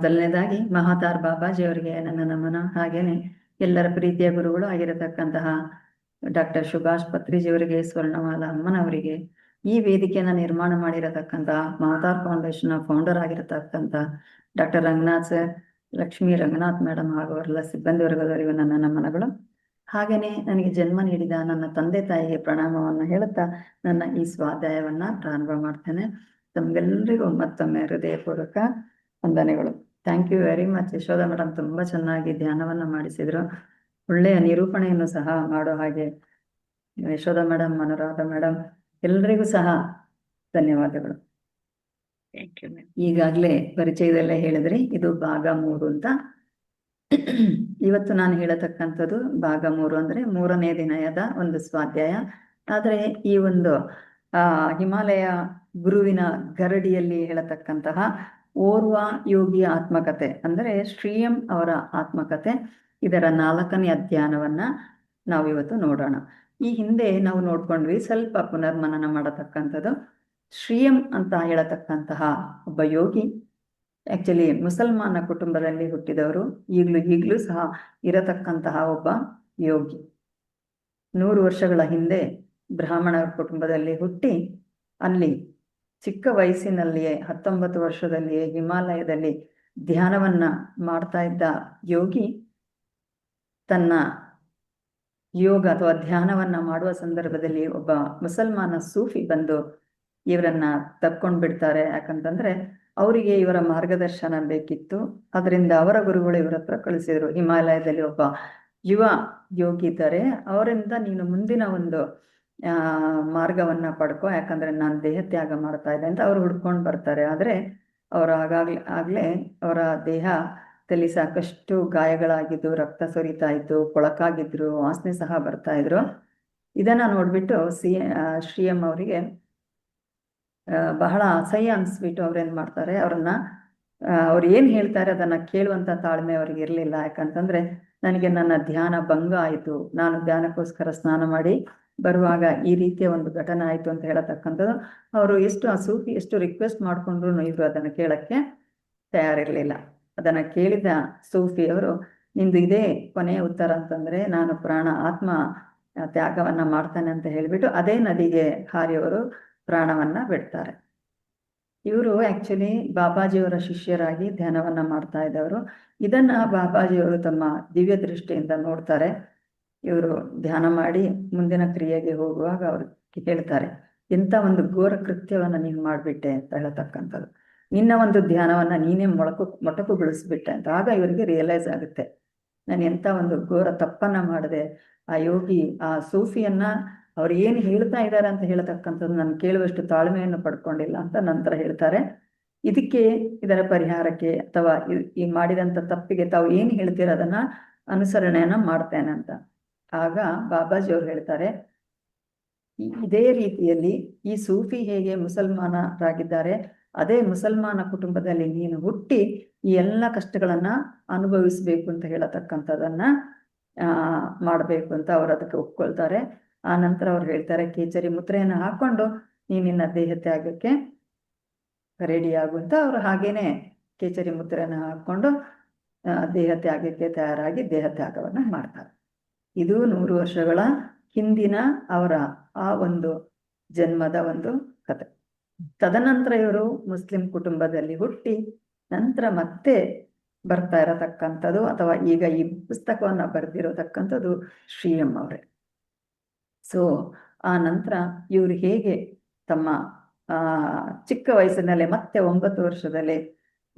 ಮೊದಲನೇದಾಗಿ ಮಹಾತಾರ್ ಬಾಬಾಜಿಯವರಿಗೆ ನನ್ನ ನಮನ. ಹಾಗೇನೆ ಎಲ್ಲರ ಪ್ರೀತಿಯ ಗುರುಗಳು ಆಗಿರತಕ್ಕಂತಹ ಡಾಕ್ಟರ್ ಸುಭಾಷ್ ಪತ್ರಿಜಿಯವರಿಗೆ, ಸ್ವರ್ಣಮಾಲಾ ಅಮ್ಮನವರಿಗೆ, ಈ ವೇದಿಕೆಯನ್ನು ನಿರ್ಮಾಣ ಮಾಡಿರತಕ್ಕಂತಹ ಮಹಾತಾರ್ ಫೌಂಡೇಶನ್ ಫೌಂಡರ್ ಆಗಿರತಕ್ಕಂಥ doctor Ranganath sir, Lakshmi Ranganath madam ಹಾಗೂ ಅವರೆಲ್ಲ ಸಿಬ್ಬಂದಿ ವರ್ಗದವರಿಗೂ ನನ್ನ ನಮನಗಳು. ಹಾಗೆಯೇ ನನಗೆ ಜನ್ಮ ನೀಡಿದ ನನ್ನ ತಂದೆ ತಾಯಿಗೆ ಪ್ರಣಾಮವನ್ನು ಹೇಳುತ್ತಾ ನನ್ನ ಈ ಸ್ವಾಧ್ಯಾಯವನ್ನ ಪ್ರಾರಂಭ ಮಾಡ್ತೇನೆ. ತಮ್ಗೆಲ್ಲರಿಗೂ ಮತ್ತೊಮ್ಮೆ ಹೃದಯಪೂರ್ವಕ ವಂದನೆಗಳು. Thank you very much. Yashoda madam ತುಂಬಾ ಚೆನ್ನಾಗಿ ಧ್ಯಾನವನ್ನ ಮಾಡಿಸಿದ್ರು. ಒಳ್ಳೆಯ ನಿರೂಪಣೆಯನ್ನು ಸಹ ಮಾಡೋ ಹಾಗೆ ಯಶೋಧ ಮೇಡಮ್, ಅನುರಾಧ ಮೇಡಮ್ ಎಲ್ರಿಗೂ ಸಹ ಧನ್ಯವಾದಗಳು. ಈಗಾಗಲೇ ಪರಿಚಯದಲ್ಲೇ ಹೇಳಿದ್ರಿ, ಇದು ಭಾಗ 3 ಅಂತ. ಇವತ್ತು ನಾನು ಹೇಳತಕ್ಕಂಥದ್ದು ಭಾಗ 3 ಅಂದ್ರೆ 3ನೇ ದಿನದ ಒಂದು ಸ್ವಾಧ್ಯಾಯ. ಆದರೆ ಈ ಒಂದು ಹಿಮಾಲಯ ಗುರುವಿನ ಗರಡಿಯಲ್ಲಿ ಹೇಳತಕ್ಕಂತಹ ಓರ್ವ ಯೋಗಿಯ ಆತ್ಮಕಥೆ ಅಂದರೆ ಶ್ರೀಯಂ ಅವರ ಆತ್ಮಕಥೆ, ಇದರ 4ನೇ ಅಧ್ಯಾಯವನ್ನ ನಾವಿವತ್ತು ನೋಡೋಣ. ಈ ಹಿಂದೆ ನಾವು ನೋಡ್ಕೊಂಡ್ವಿ, ಸ್ವಲ್ಪ ಪುನರ್ಮನನ ಮಾಡತಕ್ಕಂಥದ್ದು. ಶ್ರೀಯಂ ಅಂತ ಹೇಳತಕ್ಕಂತಹ ಒಬ್ಬ ಯೋಗಿ ಆಕ್ಚುಲಿ ಮುಸಲ್ಮಾನ ಕುಟುಂಬದಲ್ಲಿ ಹುಟ್ಟಿದವರು, ಈಗಲೂ ಸಹ ಇರತಕ್ಕಂತಹ ಒಬ್ಬ ಯೋಗಿ. 100 ವರ್ಷಗಳ ಹಿಂದೆ ಬ್ರಾಹ್ಮಣ ಕುಟುಂಬದಲ್ಲಿ ಹುಟ್ಟಿ ಅಲ್ಲಿ ಚಿಕ್ಕ ವಯಸ್ಸಿನಲ್ಲಿಯೇ 19 ವರ್ಷದಲ್ಲಿಯೇ ಹಿಮಾಲಯದಲ್ಲಿ ಧ್ಯಾನವನ್ನ ಮಾಡ್ತಾ ಇದ್ದ ಯೋಗಿ ತನ್ನ ಯೋಗ ಅಥವಾ ಧ್ಯಾನವನ್ನ ಮಾಡುವ ಸಂದರ್ಭದಲ್ಲಿ ಒಬ್ಬ ಮುಸಲ್ಮಾನ ಸೂಫಿ ಬಂದು ಇವರನ್ನ ತಕ್ಕೊಂಡು ಬಿಡ್ತಾರೆ. ಯಾಕಂತಂದ್ರೆ ಅವರಿಗೆ ಇವರ ಮಾರ್ಗದರ್ಶನ ಬೇಕಿತ್ತು. ಅದರಿಂದ ಅವರ ಗುರುಗಳು ಇವರ ಹತ್ರ ಕಳಿಸಿದ್ರು, ಹಿಮಾಲಯದಲ್ಲಿ ಒಬ್ಬ ಯುವ ಯೋಗಿ ಇದ್ದಾರೆ, ಅವರಿಂದ ನೀನು ಮುಂದಿನ ಒಂದು ಮಾರ್ಗವನ್ನ ಪಡ್ಕೋ, ಯಾಕಂದ್ರೆ ನಾನು ದೇಹ ತ್ಯಾಗ ಮಾಡ್ತಾ ಇದ್ದೆ ಅಂತ ಅವ್ರು ಹುಡ್ಕೊಂಡು ಬರ್ತಾರೆ. ಆದ್ರೆ ಅವರು ಆಗ್ಲೇ ಅವರ ದೇಹ ತಲೆ ಸಾಕಷ್ಟು ಗಾಯಗಳಾಗಿದ್ದು, ರಕ್ತ ಸುರಿತಾ ಇತ್ತು, ಕೊಳಕಾಗಿದ್ರು, ವಾಸನೆ ಸಹ ಬರ್ತಾ ಇದ್ರು. ಇದನ್ನ ನೋಡ್ಬಿಟ್ಟು ಶ್ರೀಯಂ ಅವರಿಗೆ ಬಹಳ ಅಸಹ್ಯ ಅನ್ಸ್ಬಿಟ್ಟು ಅವ್ರೇನ್ ಮಾಡ್ತಾರೆ, ಅವ್ರು ಏನ್ ಹೇಳ್ತಾರೆ ಅದನ್ನ ಕೇಳುವಂತ ತಾಳ್ಮೆ ಅವ್ರಿಗೆ ಇರ್ಲಿಲ್ಲ. ಯಾಕಂತಂದ್ರೆ ನನಗೆ ನನ್ನ ಧ್ಯಾನ ಭಂಗ ಆಯ್ತು, ನಾನು ಧ್ಯಾನಕ್ಕೋಸ್ಕರ ಸ್ನಾನ ಮಾಡಿ ಬರುವಾಗ ಈ ರೀತಿಯ ಒಂದು ಘಟನೆ ಆಯ್ತು ಅಂತ ಹೇಳತಕ್ಕಂಥದ್ದು. ಅವರು ಆ ಸೂಫಿ ಎಷ್ಟು ರಿಕ್ವೆಸ್ಟ್ ಮಾಡ್ಕೊಂಡ್ರು ಇವರು ಅದನ್ನ ಕೇಳಕ್ಕೆ ತಯಾರಿರ್ಲಿಲ್ಲ. ಅದನ್ನ ಕೇಳಿದ ಸೂಫಿ ಅವರು, ನಿಂದು ಇದೇ ಕೊನೆಯ ಉತ್ತರ ಅಂತಂದ್ರೆ ನಾನು ಆತ್ಮ ತ್ಯಾಗವನ್ನ ಮಾಡ್ತಾನೆ ಅಂತ ಹೇಳ್ಬಿಟ್ಟು ಅದೇ ನದಿಗೆ ಹಾರಿಯವರು ಪ್ರಾಣವನ್ನ ಬಿಡ್ತಾರೆ. ಇವರು ಆಕ್ಚುಲಿ ಬಾಬಾಜಿಯವರ ಶಿಷ್ಯರಾಗಿ ಧ್ಯಾನವನ್ನ ಮಾಡ್ತಾ ಇದ್ದವರು. ಇದನ್ನ ಬಾಬಾಜಿಯವರು ತಮ್ಮ ದಿವ್ಯ ದೃಷ್ಟಿಯಿಂದ ನೋಡ್ತಾರೆ. ಇವರು ಧ್ಯಾನ ಮಾಡಿ ಮುಂದಿನ ಕ್ರಿಯೆಗೆ ಹೋಗುವಾಗ ಅವ್ರು ಹೇಳ್ತಾರೆ, ಎಂತ ಒಂದು ಘೋರ ಕೃತ್ಯವನ್ನ ನೀನು ಮಾಡ್ಬಿಟ್ಟೆ ಅಂತ ಹೇಳತಕ್ಕಂಥದ್ದು. ನಿನ್ನ ಒಂದು ಧ್ಯಾನವನ್ನ ನೀನೇ ಮೊಟಕುಗೊಳಿಸ್ಬಿಟ್ಟೆ ಅಂತ. ಆಗ ಇವರಿಗೆ ರಿಯಲೈಸ್ ಆಗುತ್ತೆ, ನಾನು ಎಂತ ಒಂದು ಘೋರ ತಪ್ಪನ್ನ ಮಾಡಿದೆ. ಆ ಯೋಗಿ, ಆ ಸೂಫಿಯನ್ನ ಅವ್ರು ಏನು ಹೇಳ್ತಾ ಇದ್ದಾರೆ ಅಂತ ಹೇಳತಕ್ಕಂಥದ್ದು ನಾನು ಕೇಳುವಷ್ಟು ತಾಳ್ಮೆಯನ್ನು ಪಡ್ಕೊಂಡಿಲ್ಲ ಅಂತ ನಂತರ ಹೇಳ್ತಾರೆ. ಇದರ ಪರಿಹಾರಕ್ಕೆ ಅಥವಾ ಈ ಮಾಡಿದಂಥ ತಪ್ಪಿಗೆ ತಾವು ಏನು ಹೇಳ್ತೀರ ಅದನ್ನ ಅನುಸರಣೆಯನ್ನ ಮಾಡ್ತೇನೆ ಅಂತ. ಆಗ ಬಾಬಾಜಿಯವ್ರು ಹೇಳ್ತಾರೆ, ಇದೇ ರೀತಿಯಲ್ಲಿ ಈ ಸೂಫಿ ಹೇಗೆ ಮುಸಲ್ಮಾನರಾಗಿದ್ದಾರೆ, ಅದೇ ಮುಸಲ್ಮಾನ ಕುಟುಂಬದಲ್ಲಿ ನೀನು ಹುಟ್ಟಿ ಈ ಎಲ್ಲ ಕಷ್ಟಗಳನ್ನ ಅನುಭವಿಸ್ಬೇಕು ಅಂತ ಹೇಳತಕ್ಕಂಥದ್ದನ್ನ ಮಾಡಬೇಕು ಅಂತ ಅವ್ರು ಅದಕ್ಕೆ ಒಪ್ಕೊಳ್ತಾರೆ. ಆ ನಂತರ ಅವ್ರು ಹೇಳ್ತಾರೆ, ಕೇಚರಿ ಮುದ್ರೆಯನ್ನು ಹಾಕೊಂಡು ನಿನ್ನ ದೇಹ ತ್ಯಾಗಕ್ಕೆ ರೆಡಿ ಆಗುವಂತ. ಅವ್ರು ಹಾಗೇನೆ ಕೇಚರಿ ಮುದ್ರೆಯನ್ನು ಹಾಕೊಂಡು ದೇಹ ತ್ಯಾಗಕ್ಕೆ ತಯಾರಾಗಿ ದೇಹ ತ್ಯಾಗವನ್ನ ಮಾಡ್ತಾರೆ. ಇದು 100 ವರ್ಷಗಳ ಹಿಂದಿನ ಅವರ ಆ ಒಂದು ಜನ್ಮದ ಒಂದು ಕಥೆ. ತದನಂತರ ಇವರು ಮುಸ್ಲಿಂ ಕುಟುಂಬದಲ್ಲಿ ಹುಟ್ಟಿ ನಂತರ ಮತ್ತೆ ಬರ್ತಾ ಇರತಕ್ಕಂಥದ್ದು ಅಥವಾ ಈಗ ಈ ಪುಸ್ತಕವನ್ನ ಬರೆದಿರತಕ್ಕಂಥದ್ದು ಶ್ರೀಯಂ ಅವರೇ. ಸೊ ಆ ನಂತರ ಇವರು ಹೇಗೆ ತಮ್ಮ ಚಿಕ್ಕ ವಯಸ್ಸಿನಲ್ಲೇ ಮತ್ತೆ 9 ವರ್ಷದಲ್ಲಿ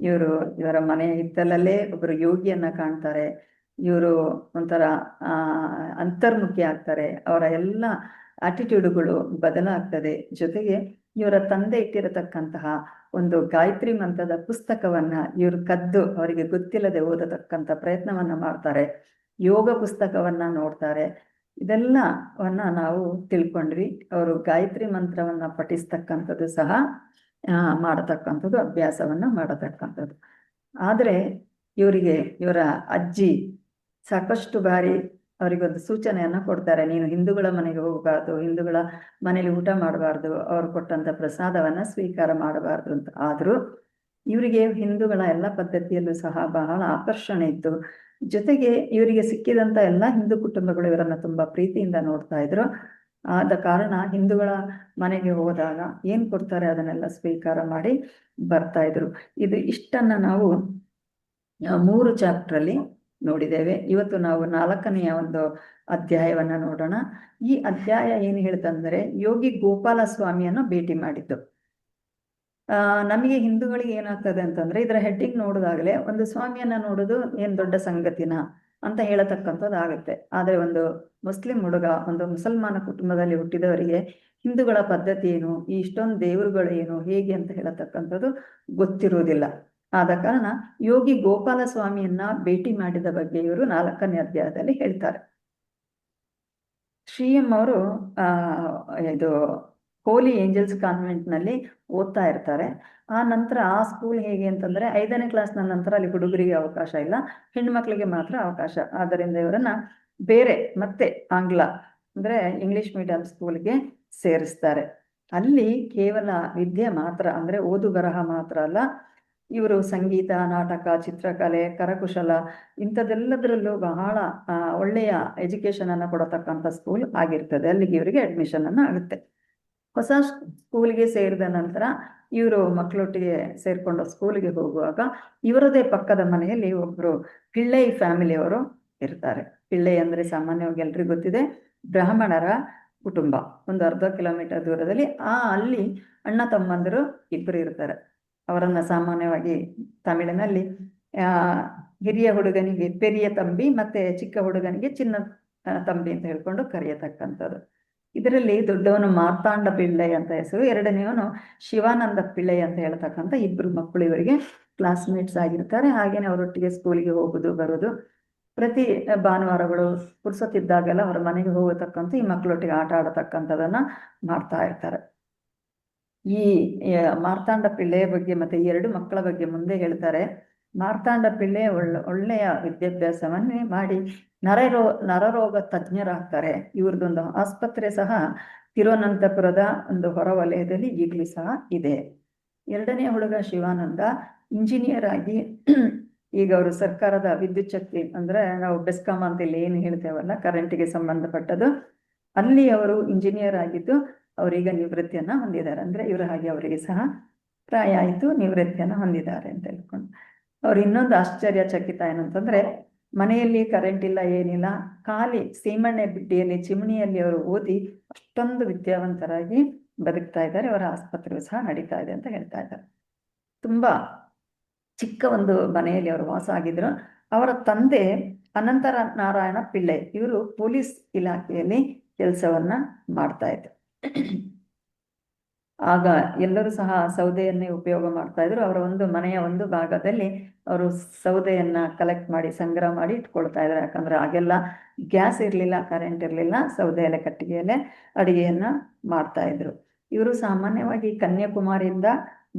ಇವರ ಮನೆ ಹಿತ್ತಲಲ್ಲೇ ಒಬ್ಬರು ಯೋಗಿಯನ್ನ ಕಾಣ್ತಾರೆ. ಇವರು ಒಂಥರ ಅಂತರ್ಮುಖಿ ಆಗ್ತಾರೆ. ಅವರ ಎಲ್ಲ ಆಟಿಟ್ಯೂಡ್ಗಳು ಬದಲಾಗ್ತದೆ. ಜೊತೆಗೆ ಇವರ ತಂದೆ ಇಟ್ಟಿರತಕ್ಕಂತಹ ಒಂದು ಗಾಯತ್ರಿ ಮಂತ್ರದ ಪುಸ್ತಕವನ್ನ ಇವರು ಕದ್ದು ಅವರಿಗೆ ಗೊತ್ತಿಲ್ಲದೆ ಓದತಕ್ಕಂಥ ಪ್ರಯತ್ನವನ್ನ ಮಾಡ್ತಾರೆ. ಯೋಗ ಪುಸ್ತಕವನ್ನ ನೋಡ್ತಾರೆ. ಇದೆಲ್ಲವನ್ನ ನಾವು ತಿಳ್ಕೊಂಡ್ವಿ. ಅವರು ಗಾಯತ್ರಿ ಮಂತ್ರವನ್ನ ಪಠಿಸ್ತಕ್ಕಂಥದ್ದು ಸಹ ಮಾಡತಕ್ಕಂಥದ್ದು, ಅಭ್ಯಾಸವನ್ನ ಮಾಡತಕ್ಕಂಥದ್ದು. ಆದ್ರೆ ಇವರ ಅಜ್ಜಿ ಸಾಕಷ್ಟು ಬಾರಿ ಅವರಿಗೊಂದು ಸೂಚನೆಯನ್ನ ಕೊಡ್ತಾರೆ, ನೀನು ಹಿಂದೂಗಳ ಮನೆಗೆ ಹೋಗಬಾರ್ದು, ಹಿಂದೂಗಳ ಮನೇಲಿ ಊಟ ಮಾಡಬಾರ್ದು, ಅವ್ರು ಕೊಟ್ಟಂತ ಪ್ರಸಾದವನ್ನ ಸ್ವೀಕಾರ ಮಾಡಬಾರ್ದು ಅಂತ. ಆದ್ರೂ ಇವರಿಗೆ ಹಿಂದೂಗಳ ಎಲ್ಲ ಪದ್ಧತಿಯಲ್ಲೂ ಸಹ ಬಹಳ ಆಕರ್ಷಣೆ ಇತ್ತು. ಜೊತೆಗೆ ಇವರಿಗೆ ಸಿಕ್ಕಿದಂತ ಎಲ್ಲ ಹಿಂದೂ ಕುಟುಂಬಗಳು ಇವರನ್ನ ತುಂಬಾ ಪ್ರೀತಿಯಿಂದ ನೋಡ್ತಾ ಇದ್ರು. ಆದ ಕಾರಣ ಹಿಂದೂಗಳ ಮನೆಗೆ ಹೋದಾಗ ಏನ್ ಕೊಡ್ತಾರೆ ಅದನ್ನೆಲ್ಲ ಸ್ವೀಕಾರ ಮಾಡಿ ಬರ್ತಾ ಇದ್ರು. ಇಷ್ಟನ್ನ ನಾವು 3 ಚಾಪ್ಟರ್ ಅಲ್ಲಿ ನೋಡಿದ್ದೇವೆ. ಇವತ್ತು ನಾವು 4ನೆಯ ಒಂದು ಅಧ್ಯಾಯವನ್ನ ನೋಡೋಣ. ಈ ಅಧ್ಯಾಯ ಏನು ಹೇಳ್ತಂದ್ರೆ ಯೋಗಿ ಗೋಪಾಲ ಸ್ವಾಮಿಯನ್ನು ಭೇಟಿ ಮಾಡಿದ್ದು. ನಮಗೆ ಹಿಂದೂಗಳಿಗೆ ಏನಾಗ್ತದೆ ಅಂತಂದ್ರೆ ಇದರ ಹೆಡ್ಡಿಂಗ್ ನೋಡಿದಾಗಲೇ ಒಂದು ಸ್ವಾಮಿಯನ್ನ ನೋಡೋದು ಏನ್ ದೊಡ್ಡ ಸಂಗತಿನ ಅಂತ ಹೇಳತಕ್ಕಂಥದ್ದು ಆಗುತ್ತೆ. ಆದ್ರೆ ಒಂದು ಮುಸ್ಲಿಂ ಹುಡುಗ, ಒಂದು ಮುಸಲ್ಮಾನ ಕುಟುಂಬದಲ್ಲಿ ಹುಟ್ಟಿದವರಿಗೆ ಹಿಂದೂಗಳ ಪದ್ಧತಿ ಏನು, ಈ ಇಷ್ಟೊಂದು ದೇವರುಗಳು ಏನು, ಹೇಗೆ ಅಂತ ಹೇಳತಕ್ಕಂಥದ್ದು ಗೊತ್ತಿರುವುದಿಲ್ಲ. ಆದ ಕಾರಣ ಯೋಗಿ ಗೋಪಾಲ ಸ್ವಾಮಿಯನ್ನ ಭೇಟಿ ಮಾಡಿದ ಬಗ್ಗೆ ಇವರು 4ನೇ ಅಧ್ಯಾಯದಲ್ಲಿ ಹೇಳ್ತಾರೆ. ಶ್ರೀಎಂ ಅವರು ಇದು ಹೋಲಿ ಏಂಜಲ್ಸ್ ಕಾನ್ವೆಂಟ್ ನಲ್ಲಿ ಓದ್ತಾ ಇರ್ತಾರೆ. ಆ ನಂತರ ಆ ಸ್ಕೂಲ್ ಹೇಗೆ ಅಂತಂದ್ರೆ 5ನೇ ಕ್ಲಾಸ್ನ ನಂತರ ಅಲ್ಲಿ ಹುಡುಗರಿಗೆ ಅವಕಾಶ ಇಲ್ಲ, ಹೆಣ್ಮಕ್ಳಿಗೆ ಮಾತ್ರ ಅವಕಾಶ. ಆದ್ದರಿಂದ ಇವರನ್ನ ಬೇರೆ ಮತ್ತೆ ಆಂಗ್ಲ ಅಂದ್ರೆ ಇಂಗ್ಲಿಷ್ ಮೀಡಿಯಂ ಸ್ಕೂಲ್ಗೆ ಸೇರಿಸ್ತಾರೆ. ಅಲ್ಲಿ ಕೇವಲ ವಿದ್ಯೆ ಮಾತ್ರ ಅಂದ್ರೆ ಓದು ಬರಹ ಮಾತ್ರ ಅಲ್ಲ, ಇವರು ಸಂಗೀತ, ನಾಟಕ, ಚಿತ್ರಕಲೆ, ಕರಕುಶಲ ಇಂಥದ್ದೆಲ್ಲದರಲ್ಲೂ ಬಹಳ ಒಳ್ಳೆಯ ಎಜುಕೇಶನ್ ಅನ್ನ ಕೊಡತಕ್ಕಂಥ ಸ್ಕೂಲ್ ಆಗಿರ್ತದೆ. ಅಲ್ಲಿಗೆ ಇವರಿಗೆ ಅಡ್ಮಿಷನ್ ಅನ್ನ ಆಗುತ್ತೆ. ಹೊಸ ಸ್ಕೂಲ್ಗೆ ಸೇರಿದ ನಂತರ ಇವರು ಮಕ್ಕಳೊಟ್ಟಿಗೆ ಸೇರ್ಕೊಂಡು ಸ್ಕೂಲ್ಗೆ ಹೋಗುವಾಗ ಇವರದೇ ಪಕ್ಕದ ಮನೆಯಲ್ಲಿ ಒಬ್ರು ಪಿಳ್ಳೈ ಫ್ಯಾಮಿಲಿಯವರು ಇರ್ತಾರೆ. ಪಿಳ್ಳೈ ಅಂದ್ರೆ ಸಾಮಾನ್ಯವಾಗಿ ಎಲ್ರಿಗೂ ಗೊತ್ತಿದೆ, ಬ್ರಾಹ್ಮಣರ ಕುಟುಂಬ. ಒಂದು ಅರ್ಧ ಕಿಲೋಮೀಟರ್ ದೂರದಲ್ಲಿ ಅಲ್ಲಿ ಅಣ್ಣ ತಮ್ಮಂದಿರು ಇಬ್ಬರು ಇರ್ತಾರೆ. ಅವರನ್ನ ಸಾಮಾನ್ಯವಾಗಿ ತಮಿಳಿನಲ್ಲಿ ಹಿರಿಯ ಹುಡುಗನಿಗೆ ಪೆರಿಯ ತಂಬಿ ಮತ್ತೆ ಚಿಕ್ಕ ಹುಡುಗನಿಗೆ ಚಿನ್ನ ತಂಬಿ ಅಂತ ಹೇಳ್ಕೊಂಡು ಕರೆಯತಕ್ಕಂಥದ್ದು. ಇದರಲ್ಲಿ ದೊಡ್ಡವನು ಮಾರ್ತಾಂಡ ಪಿಳ್ಳೈ ಅಂತ ಹೆಸರು, ಎರಡನೆಯವನು ಶಿವಾನಂದ ಪಿಳ್ಳೈ ಅಂತ ಹೇಳ್ತಕ್ಕಂಥ ಇಬ್ರು ಮಕ್ಕಳು ಇವರಿಗೆ ಕ್ಲಾಸ್ಮೇಟ್ಸ್ ಆಗಿರ್ತಾರೆ. ಹಾಗೇನೆ ಅವರೊಟ್ಟಿಗೆ ಸ್ಕೂಲಿಗೆ ಹೋಗುದು ಬರೋದು, ಪ್ರತಿ ಭಾನುವಾರಗಳು ಪುರ್ಸೊತ್ತಿದ್ದಾಗೆಲ್ಲ ಅವರ ಮನೆಗೆ ಹೋಗತಕ್ಕಂಥ ಈ ಮಕ್ಕಳೊಟ್ಟಿಗೆ ಆಟ ಆಡತಕ್ಕಂಥದನ್ನ ಮಾಡ್ತಾ ಇರ್ತಾರೆ. ಈ ಮಾರ್ತಾಂಡ ಪಿಳ್ಳೆಯ ಬಗ್ಗೆ ಮತ್ತೆ ಈ 2 ಮಕ್ಕಳ ಬಗ್ಗೆ ಮುಂದೆ ಹೇಳ್ತಾರೆ. ಮಾರ್ತಾಂಡ ಪಿಳ್ಳೆ ಒಳ್ಳೆಯ ವಿದ್ಯಾಭ್ಯಾಸವನ್ನೇ ಮಾಡಿ ನರರೋಗ ತಜ್ಞರಾಗ್ತಾರೆ. ಇವ್ರದ್ದೊಂದು ಆಸ್ಪತ್ರೆ ಸಹ ತಿರುವನಂತಪುರದ ಒಂದು ಹೊರವಲಯದಲ್ಲಿ ಈಗಲೂ ಸಹ ಇದೆ. 2ನೇ ಹುಡುಗ ಶಿವಾನಂದ ಇಂಜಿನಿಯರ್ ಆಗಿ ಈಗ ಅವರು ಸರ್ಕಾರದ ವಿದ್ಯುತ್ ಶಕ್ತಿ ಅಂದ್ರೆ ನಾವು ಬೆಸ್ಕಾಂ ಅಂತ ಇಲ್ಲಿ ಏನು ಹೇಳ್ತೇವಲ್ಲ, ಕರೆಂಟಿಗೆ ಸಂಬಂಧಪಟ್ಟದ್ದು, ಅಲ್ಲಿ ಅವರು ಇಂಜಿನಿಯರ್ ಆಗಿದ್ದು ಅವರೀಗ ನಿವೃತ್ತಿಯನ್ನ ಹೊಂದಿದ್ದಾರೆ. ಅಂದ್ರೆ ಇವರ ಹಾಗೆ ಅವರಿಗೆ ಸಹ ಪ್ರಾಯ ಆಯಿತು, ನಿವೃತ್ತಿಯನ್ನ ಹೊಂದಿದ್ದಾರೆ ಅಂತ ಹೇಳ್ಕೊಂಡು ಅವ್ರು ಇನ್ನೊಂದು ಆಶ್ಚರ್ಯಚಕಿತ ಏನಂತಂದ್ರೆ ಮನೆಯಲ್ಲಿ ಕರೆಂಟ್ ಇಲ್ಲ, ಏನಿಲ್ಲ, ಖಾಲಿ ಸೀಮೆಣ್ಣೆ ಬಿಡ್ಡಿಯಲ್ಲಿ ಚಿಮಣಿಯಲ್ಲಿ ಅವರು ಓದಿ ಅಷ್ಟೊಂದು ವಿದ್ಯಾವಂತರಾಗಿ ಬದುಕ್ತಾ ಇದ್ದಾರೆ. ಅವರ ಆಸ್ಪತ್ರೆಯು ಸಹ ನಡೀತಾ ಇದೆ ಅಂತ ಹೇಳ್ತಾ ಇದ್ದಾರೆ. ತುಂಬಾ ಚಿಕ್ಕ ಒಂದು ಮನೆಯಲ್ಲಿ ಅವರು ವಾಸ ಆಗಿದ್ರು. ಅವರ ತಂದೆ ಅನಂತ ನಾರಾಯಣ ಪಿಳ್ಳೈ, ಇವರು ಪೊಲೀಸ್ ಇಲಾಖೆಯಲ್ಲಿ ಕೆಲಸವನ್ನ ಮಾಡ್ತಾ ಇದ್ರು. ಆಗ ಎಲ್ಲರೂ ಸಹ ಸೌದೆಯನ್ನೇ ಉಪಯೋಗ ಮಾಡ್ತಾ ಇದ್ರು. ಅವರ ಒಂದು ಮನೆಯ ಒಂದು ಭಾಗದಲ್ಲಿ ಅವರು ಸೌದೆಯನ್ನ ಕಲೆಕ್ಟ್ ಮಾಡಿ ಸಂಗ್ರಹ ಮಾಡಿ ಇಟ್ಕೊಳ್ತಾ ಇದ್ರು. ಯಾಕಂದ್ರೆ ಆಗೆಲ್ಲ ಗ್ಯಾಸ್ ಇರ್ಲಿಲ್ಲ, ಕರೆಂಟ್ ಇರ್ಲಿಲ್ಲ, ಸೌದೆಯಲ್ಲೇ ಕಟ್ಟಿಗೆಯಲ್ಲೇ ಅಡಿಗೆಯನ್ನ ಮಾಡ್ತಾ ಇದ್ರು. ಇವರು ಸಾಮಾನ್ಯವಾಗಿ ಕನ್ಯಾಕುಮಾರಿಯಿಂದ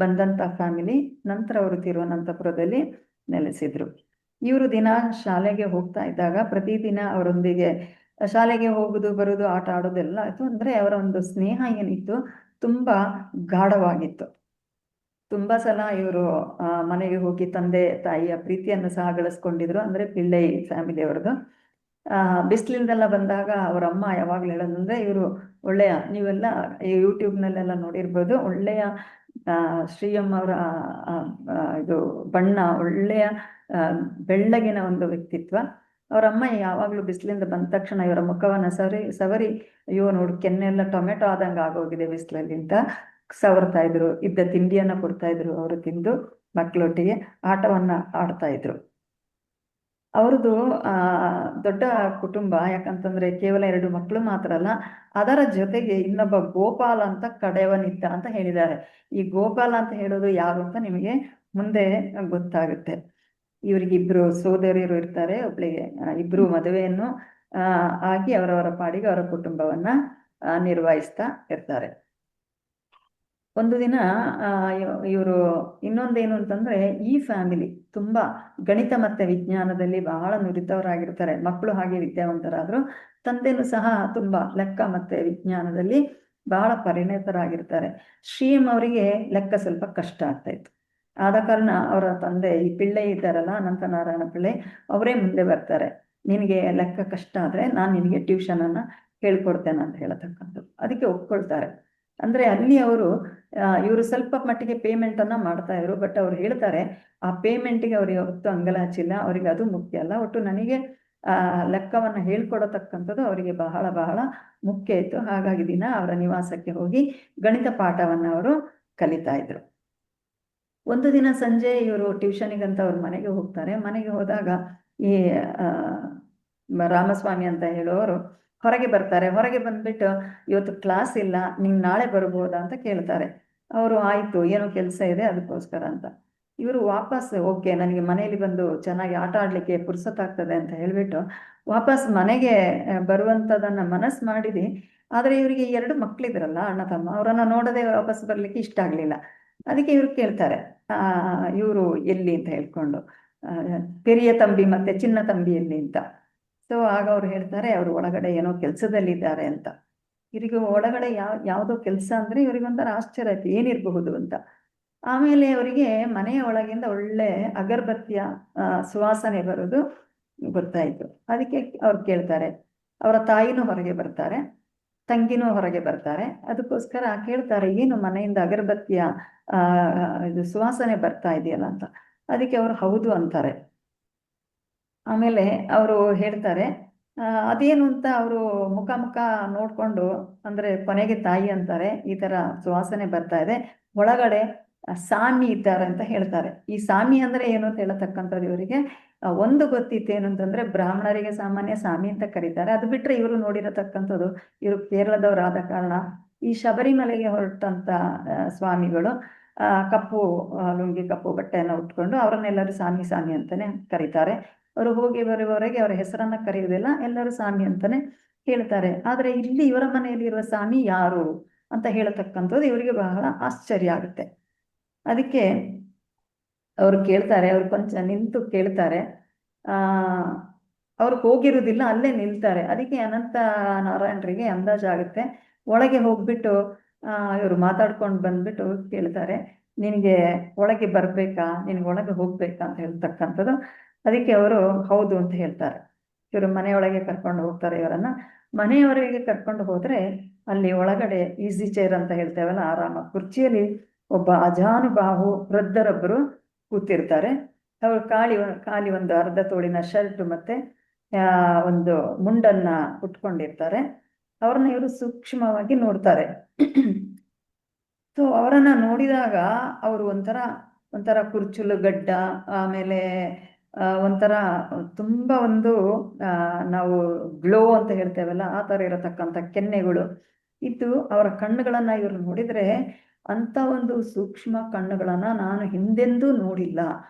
ಬಂದಂತ ಫ್ಯಾಮಿಲಿ. ನಂತರ ಅವರು ತಿರುವನಂತಪುರದಲ್ಲಿ ನೆಲೆಸಿದ್ರು. ಇವರು ದಿನ ಶಾಲೆಗೆ ಹೋಗ್ತಾ ಇದ್ದಾಗ ಪ್ರತಿದಿನ ಅವರೊಂದಿಗೆ ಶಾಲೆಗೆ ಹೋಗುದು ಬರುದು ಆಟ ಆಡೋದೆಲ್ಲ ಆಯ್ತು. ಅಂದ್ರೆ ಅವರ ಒಂದು ಸ್ನೇಹ ಏನಿತ್ತು ತುಂಬಾ ಗಾಢವಾಗಿತ್ತು. ತುಂಬಾ ಸಲ ಇವರು ಮನೆಗೆ ಹೋಗಿ ತಂದೆ ತಾಯಿಯ ಪ್ರೀತಿಯನ್ನು ಸಹ ಗಳಿಸ್ಕೊಂಡಿದ್ರು. ಅಂದ್ರೆ ಪಿಳ್ಳೈ ಫ್ಯಾಮಿಲಿ ಅವ್ರದ್ದು. ಬಿಸಿಲಿಂದೆಲ್ಲ ಬಂದಾಗ ಅವ್ರ ಅಮ್ಮ ಯಾವಾಗ್ಲೂ ಹೇಳೋದಂದ್ರೆ ಇವರು ಒಳ್ಳೆಯ, ನೀವೆಲ್ಲ ಯೂಟ್ಯೂಬ್ನಲ್ಲೆಲ್ಲ ನೋಡಿರ್ಬೋದು, ಒಳ್ಳೆಯ ಶ್ರೀಯಮ್ಮ ಅವರ ಇದು ಬಣ್ಣ ಒಳ್ಳೆಯ ಬೆಳ್ಳಗಿನ ಒಂದು ವ್ಯಕ್ತಿತ್ವ. ಅವರಮ್ಮ ಯಾವಾಗ್ಲೂ ಬಿಸಿಲಿಂದ ಬಂದ ತಕ್ಷಣ ಇವರ ಮುಖವನ್ನ ಸವರಿ ಅಯ್ಯೋ ನೋಡು ಕೆನ್ನೆಲ್ಲ ಟೊಮೆಟೊ ಆದಂಗೆ ಆಗೋಗಿದೆ ಬಿಸಿಲಲ್ಲಿ ಅಂತ ಸವರ್ತಾ ಇದ್ರು. ಇದ್ದ ತಿಂಡಿಯನ್ನ ಕೊಡ್ತಾ ಇದ್ರು. ಅವರು ತಿಂದು ಮಕ್ಕಳೊಟ್ಟಿಗೆ ಆಟವನ್ನ ಆಡ್ತಾ ಇದ್ರು. ಅವ್ರದ್ದು ದೊಡ್ಡ ಕುಟುಂಬ. ಯಾಕಂತಂದ್ರೆ ಕೇವಲ 2 ಮಕ್ಕಳು ಮಾತ್ರ ಅಲ್ಲ, ಅದರ ಜೊತೆಗೆ ಇನ್ನೊಬ್ಬ ಗೋಪಾಲ ಅಂತ ಕಡೆಯವನಿದ್ದ ಅಂತ ಹೇಳಿದ್ದಾರೆ. ಈ ಗೋಪಾಲ ಅಂತ ಹೇಳೋದು ಯಾರು ಅಂತ ನಿಮಗೆ ಮುಂದೆ ಗೊತ್ತಾಗುತ್ತೆ. ಇವರಿಗಿಬ್ರು ಸೋದರಿಯರು ಇರ್ತಾರೆ. ಒಬ್ಳಿಗೆ ಇಬ್ರು ಮದುವೆಯನ್ನು ಆಗಿ ಅವರವರ ಪಾಡಿಗೆ ಅವರ ಕುಟುಂಬವನ್ನ ನಿರ್ವಹಿಸ್ತಾ ಇರ್ತಾರೆ. ಒಂದು ದಿನ ಇವರು ಇನ್ನೊಂದೇನು ಅಂತಂದ್ರೆ ಈ ಫ್ಯಾಮಿಲಿ ತುಂಬಾ ಗಣಿತ ಮತ್ತೆ ವಿಜ್ಞಾನದಲ್ಲಿ ಬಹಳ ನುರಿತವರಾಗಿರ್ತಾರೆ. ಮಕ್ಕಳು ಹಾಗೆ ವಿದ್ಯಾವಂತರಾದ್ರು. ತಂದೆನೂ ಸಹ ತುಂಬಾ ಲೆಕ್ಕ ಮತ್ತೆ ವಿಜ್ಞಾನದಲ್ಲಿ ಬಹಳ ಪರಿಣಿತರಾಗಿರ್ತಾರೆ. ಶ್ರೀಎಂ ಅವರಿಗೆ ಲೆಕ್ಕ ಸ್ವಲ್ಪ ಕಷ್ಟ ಆಗ್ತಾ ಇತ್ತು. ಆದ ಕಾರಣ ಅವರ ತಂದೆ ಈ ಪಿಳ್ಳೈ ಇದ್ದಾರಲ್ಲ, ಅನಂತನಾರಾಯಣ ಪಿಳ್ಳೈ, ಅವರೇ ಮುಂದೆ ಬರ್ತಾರೆ. ನಿನಗೆ ಲೆಕ್ಕ ಕಷ್ಟ ಆದರೆ ನಾನು ನಿನಗೆ ಟ್ಯೂಷನನ್ನು ಹೇಳ್ಕೊಡ್ತೇನೆ ಅಂತ ಹೇಳತಕ್ಕಂಥದ್ದು. ಅದಕ್ಕೆ ಒಪ್ಕೊಳ್ತಾರೆ. ಅಂದರೆ ಅಲ್ಲಿ ಅವರು ಇವರು ಸ್ವಲ್ಪ ಮಟ್ಟಿಗೆ ಪೇಮೆಂಟನ್ನು ಮಾಡ್ತಾ ಇದ್ರು. ಬಟ್ ಅವ್ರು ಹೇಳ್ತಾರೆ, ಆ ಪೇಮೆಂಟಿಗೆ ಅವ್ರಿಗೆ ಯಾವತ್ತೂ ಅಂಗಲ ಹಚ್ಚಿಲ್ಲ. ಅವರಿಗೆ ಅದು ಮುಖ್ಯ ಅಲ್ಲ. ಒಟ್ಟು ನನಗೆ ಲೆಕ್ಕವನ್ನು ಹೇಳ್ಕೊಡತಕ್ಕಂಥದ್ದು ಅವರಿಗೆ ಬಹಳ ಬಹಳ ಮುಖ್ಯ ಇತ್ತು. ಹಾಗಾಗಿ ದಿನ ಅವರ ನಿವಾಸಕ್ಕೆ ಹೋಗಿ ಗಣಿತ ಪಾಠವನ್ನು ಅವರು ಕಲಿತಾ ಇದ್ರು. ಒಂದು ದಿನ ಸಂಜೆ ಇವರು ಟ್ಯೂಷನಿಗಂತ ಅವ್ರ ಮನೆಗೆ ಹೋಗ್ತಾರೆ. ಮನೆಗೆ ಹೋದಾಗ ಈ ರಾಮಸ್ವಾಮಿ ಅಂತ ಹೇಳುವವರು ಹೊರಗೆ ಬರ್ತಾರೆ. ಹೊರಗೆ ಬಂದ್ಬಿಟ್ಟು, ಇವತ್ತು ಕ್ಲಾಸ್ ಇಲ್ಲ, ನೀನು ನಾಳೆ ಬರ್ಬೋದಾ ಅಂತ ಕೇಳ್ತಾರೆ. ಅವರು ಆಯಿತು, ಏನೋ ಕೆಲಸ ಇದೆ ಅದಕ್ಕೋಸ್ಕರ ಅಂತ. ಇವರು ವಾಪಸ್ ಓಕೆ, ನನಗೆ ಮನೆಯಲ್ಲಿ ಬಂದು ಚೆನ್ನಾಗಿ ಆಟ ಆಡಲಿಕ್ಕೆ ಪುರ್ಸೊತ್ತಾಗ್ತದೆ ಅಂತ ಹೇಳಿಬಿಟ್ಟು ವಾಪಸ್ ಮನೆಗೆ ಬರುವಂಥದ್ದನ್ನು ಮನಸ್ಸು ಮಾಡಿದೆ. ಆದರೆ ಇವರಿಗೆ 2 ಮಕ್ಕಳಿದ್ರಲ್ಲ, ಅಣ್ಣ ತಮ್ಮ, ಅವರನ್ನು ನೋಡದೆ ವಾಪಸ್ ಬರಲಿಕ್ಕೆ ಇಷ್ಟ ಆಗಲಿಲ್ಲ. ಅದಕ್ಕೆ ಇವ್ರು ಕೇಳ್ತಾರೆ, ಇವರು ಎಲ್ಲಿ ಅಂತ ಹೇಳ್ಕೊಂಡು, ಪೆರಿಯ ತಂಬಿ ಮತ್ತೆ ಚಿನ್ನ ತಂಬಿ ಎಲ್ಲಿ ಅಂತ. ಸೊ ಆಗ ಅವ್ರು ಹೇಳ್ತಾರೆ, ಅವರು ಒಳಗಡೆ ಏನೋ ಕೆಲಸದಲ್ಲಿದ್ದಾರೆ ಅಂತ. ಇವರಿಗೆ ಒಳಗಡೆ ಯಾವುದೋ ಕೆಲಸ ಅಂದರೆ ಇವರಿಗೊಂಥರ ಆಶ್ಚರ್ಯ ಆಯ್ತು, ಏನಿರಬಹುದು ಅಂತ. ಆಮೇಲೆ ಅವರಿಗೆ ಮನೆಯ ಒಳಗಿಂದ ಒಳ್ಳೆ ಅಗರಬತ್ತಿಯ ಸುವಾಸನೆ ಬರೋದು ಗೊತ್ತಾಯಿತು. ಅದಕ್ಕೆ ಅವ್ರು ಕೇಳ್ತಾರೆ, ಅವರ ತಾಯಿನೂ ಹೊರಗೆ ಬರ್ತಾರೆ, ತಂಗಿನೂ ಹೊರಗೆ ಬರ್ತಾರೆ. ಅದಕ್ಕೋಸ್ಕರ ಕೇಳ್ತಾರೆ, ಏನು ಮನೆಯಿಂದ ಅಗರಬತ್ತಿಯ ಇದು ಸುವಾಸನೆ ಬರ್ತಾ ಇದೆಯಲ್ಲ ಅಂತ. ಅದಕ್ಕೆ ಅವರು ಹೌದು ಅಂತಾರೆ. ಆಮೇಲೆ ಅವರು ಹೇಳ್ತಾರೆ, ಅದೇನು ಅಂತ ಅವರು ಮುಖ ನೋಡಿಕೊಂಡು, ಅಂದರೆ ಕೊನೆಗೆ ತಾಯಿ ಅಂತಾರೆ, ಈ ಥರ ಸುವಾಸನೆ ಬರ್ತಾ ಇದೆ, ಒಳಗಡೆ ಸಾಮಿ ಇದ್ದಾರೆ ಅಂತ ಹೇಳ್ತಾರೆ. ಈ ಸಾಮಿ ಅಂದರೆ ಏನು ಅಂತ ಹೇಳತಕ್ಕಂಥದ್ದು ಇವರಿಗೆ ಒಂದು ಗೊತ್ತಿತ್ತು. ಏನು ಅಂತಂದರೆ, ಬ್ರಾಹ್ಮಣರಿಗೆ ಸಾಮಾನ್ಯ ಸಾಮಿ ಅಂತ ಕರೀತಾರೆ. ಅದು ಬಿಟ್ಟರೆ ಇವರು ನೋಡಿರತಕ್ಕಂಥದ್ದು, ಇವರು ಕೇರಳದವರಾದ ಕಾರಣ ಈ ಶಬರಿಮಲೆಗೆ ಹೊರಟಂಥ ಸ್ವಾಮಿಗಳು ಕಪ್ಪು ಲುಂಗಿ, ಕಪ್ಪು ಬಟ್ಟೆಯನ್ನು ಉಟ್ಕೊಂಡು ಅವರನ್ನೆಲ್ಲರೂ ಸಾಮಿ ಸಾಮಿ ಅಂತಲೇ ಕರೀತಾರೆ. ಅವರು ಹೋಗಿ ಬರುವವರೆಗೆ ಅವರ ಹೆಸರನ್ನು ಕರೆಯುವುದಿಲ್ಲ, ಎಲ್ಲರೂ ಸ್ವಾಮಿ ಅಂತಾನೆ ಹೇಳ್ತಾರೆ. ಆದರೆ ಇಲ್ಲಿ ಇವರ ಮನೆಯಲ್ಲಿರುವ ಸ್ವಾಮಿ ಯಾರು ಅಂತ ಹೇಳತಕ್ಕಂಥದ್ದು ಇವರಿಗೆ ಬಹಳ ಆಶ್ಚರ್ಯ ಆಗುತ್ತೆ. ಅದಕ್ಕೆ ಅವರು ಕೇಳ್ತಾರೆ, ಅವ್ರು ಕೊಂಚ ನಿಂತು ಕೇಳ್ತಾರೆ. ಅವ್ರು ಹೋಗಿರುವುದಿಲ್ಲ, ಅಲ್ಲೇ ನಿಲ್ತಾರೆ. ಅದಕ್ಕೆ ಅನಂತ ನಾರಾಯಣರಿಗೆ ಅಂದಾಜಾಗುತ್ತೆ. ಒಳಗೆ ಹೋಗ್ಬಿಟ್ಟು ಇವರು ಮಾತಾಡ್ಕೊಂಡು ಬಂದ್ಬಿಟ್ಟು ಕೇಳ್ತಾರೆ, ನಿನಗೆ ಒಳಗೆ ಬರಬೇಕಾ, ನಿನಗೆ ಒಳಗೆ ಹೋಗ್ಬೇಕಾ ಅಂತ ಹೇಳ್ತಕ್ಕಂಥದ್ದು. ಅದಕ್ಕೆ ಅವರು ಹೌದು ಅಂತ ಹೇಳ್ತಾರೆ. ಇವರು ಮನೆಯೊಳಗೆ ಕರ್ಕೊಂಡು ಹೋಗ್ತಾರೆ. ಇವರನ್ನ ಮನೆಯವರೆಗೆ ಕರ್ಕೊಂಡು ಹೋದರೆ ಅಲ್ಲಿ ಒಳಗಡೆ ಈಸಿ ಚೇರ್ ಅಂತ ಹೇಳ್ತೇವಲ್ಲ, ಆರಾಮ ಕುರ್ಚಿಯಲ್ಲಿ ಒಬ್ಬ ಅಜಾನುಬಾಹು ವೃದ್ಧರೊಬ್ಬರು ಕೂತಿರ್ತಾರೆ. ಅವರು ಖಾಲಿ ಒಂದು ಅರ್ಧ ತೋಳಿನ ಶರ್ಟ್ ಮತ್ತೆ ಒಂದು ಮುಂಡನ್ನ ಉಟ್ಕೊಂಡಿರ್ತಾರೆ. ಅವ್ರನ್ನ ಇವರು ಸೂಕ್ಷ್ಮವಾಗಿ ನೋಡ್ತಾರೆ. ಸೊ ಅವರನ್ನ ನೋಡಿದಾಗ ಅವರು ಒಂಥರ ಕುರ್ಚುಲು ಗಡ್ಡ, ಆಮೇಲೆ ಒಂಥರ ತುಂಬ ಒಂದು ನಾವು ಗ್ಲೋ ಅಂತ ಹೇಳ್ತೇವಲ್ಲ, ಆ ಥರ ಇರತಕ್ಕಂಥ ಕೆನ್ನೆಗಳು ಇದ್ದು, ಅವರ ಕಣ್ಣುಗಳನ್ನು ಇವರು ನೋಡಿದರೆ ಅಂಥ ಒಂದು ಸೂಕ್ಷ್ಮ ಕಣ್ಣುಗಳನ್ನು ನಾನು ಹಿಂದೆಂದೂ ನೋಡಿಲ್ಲ,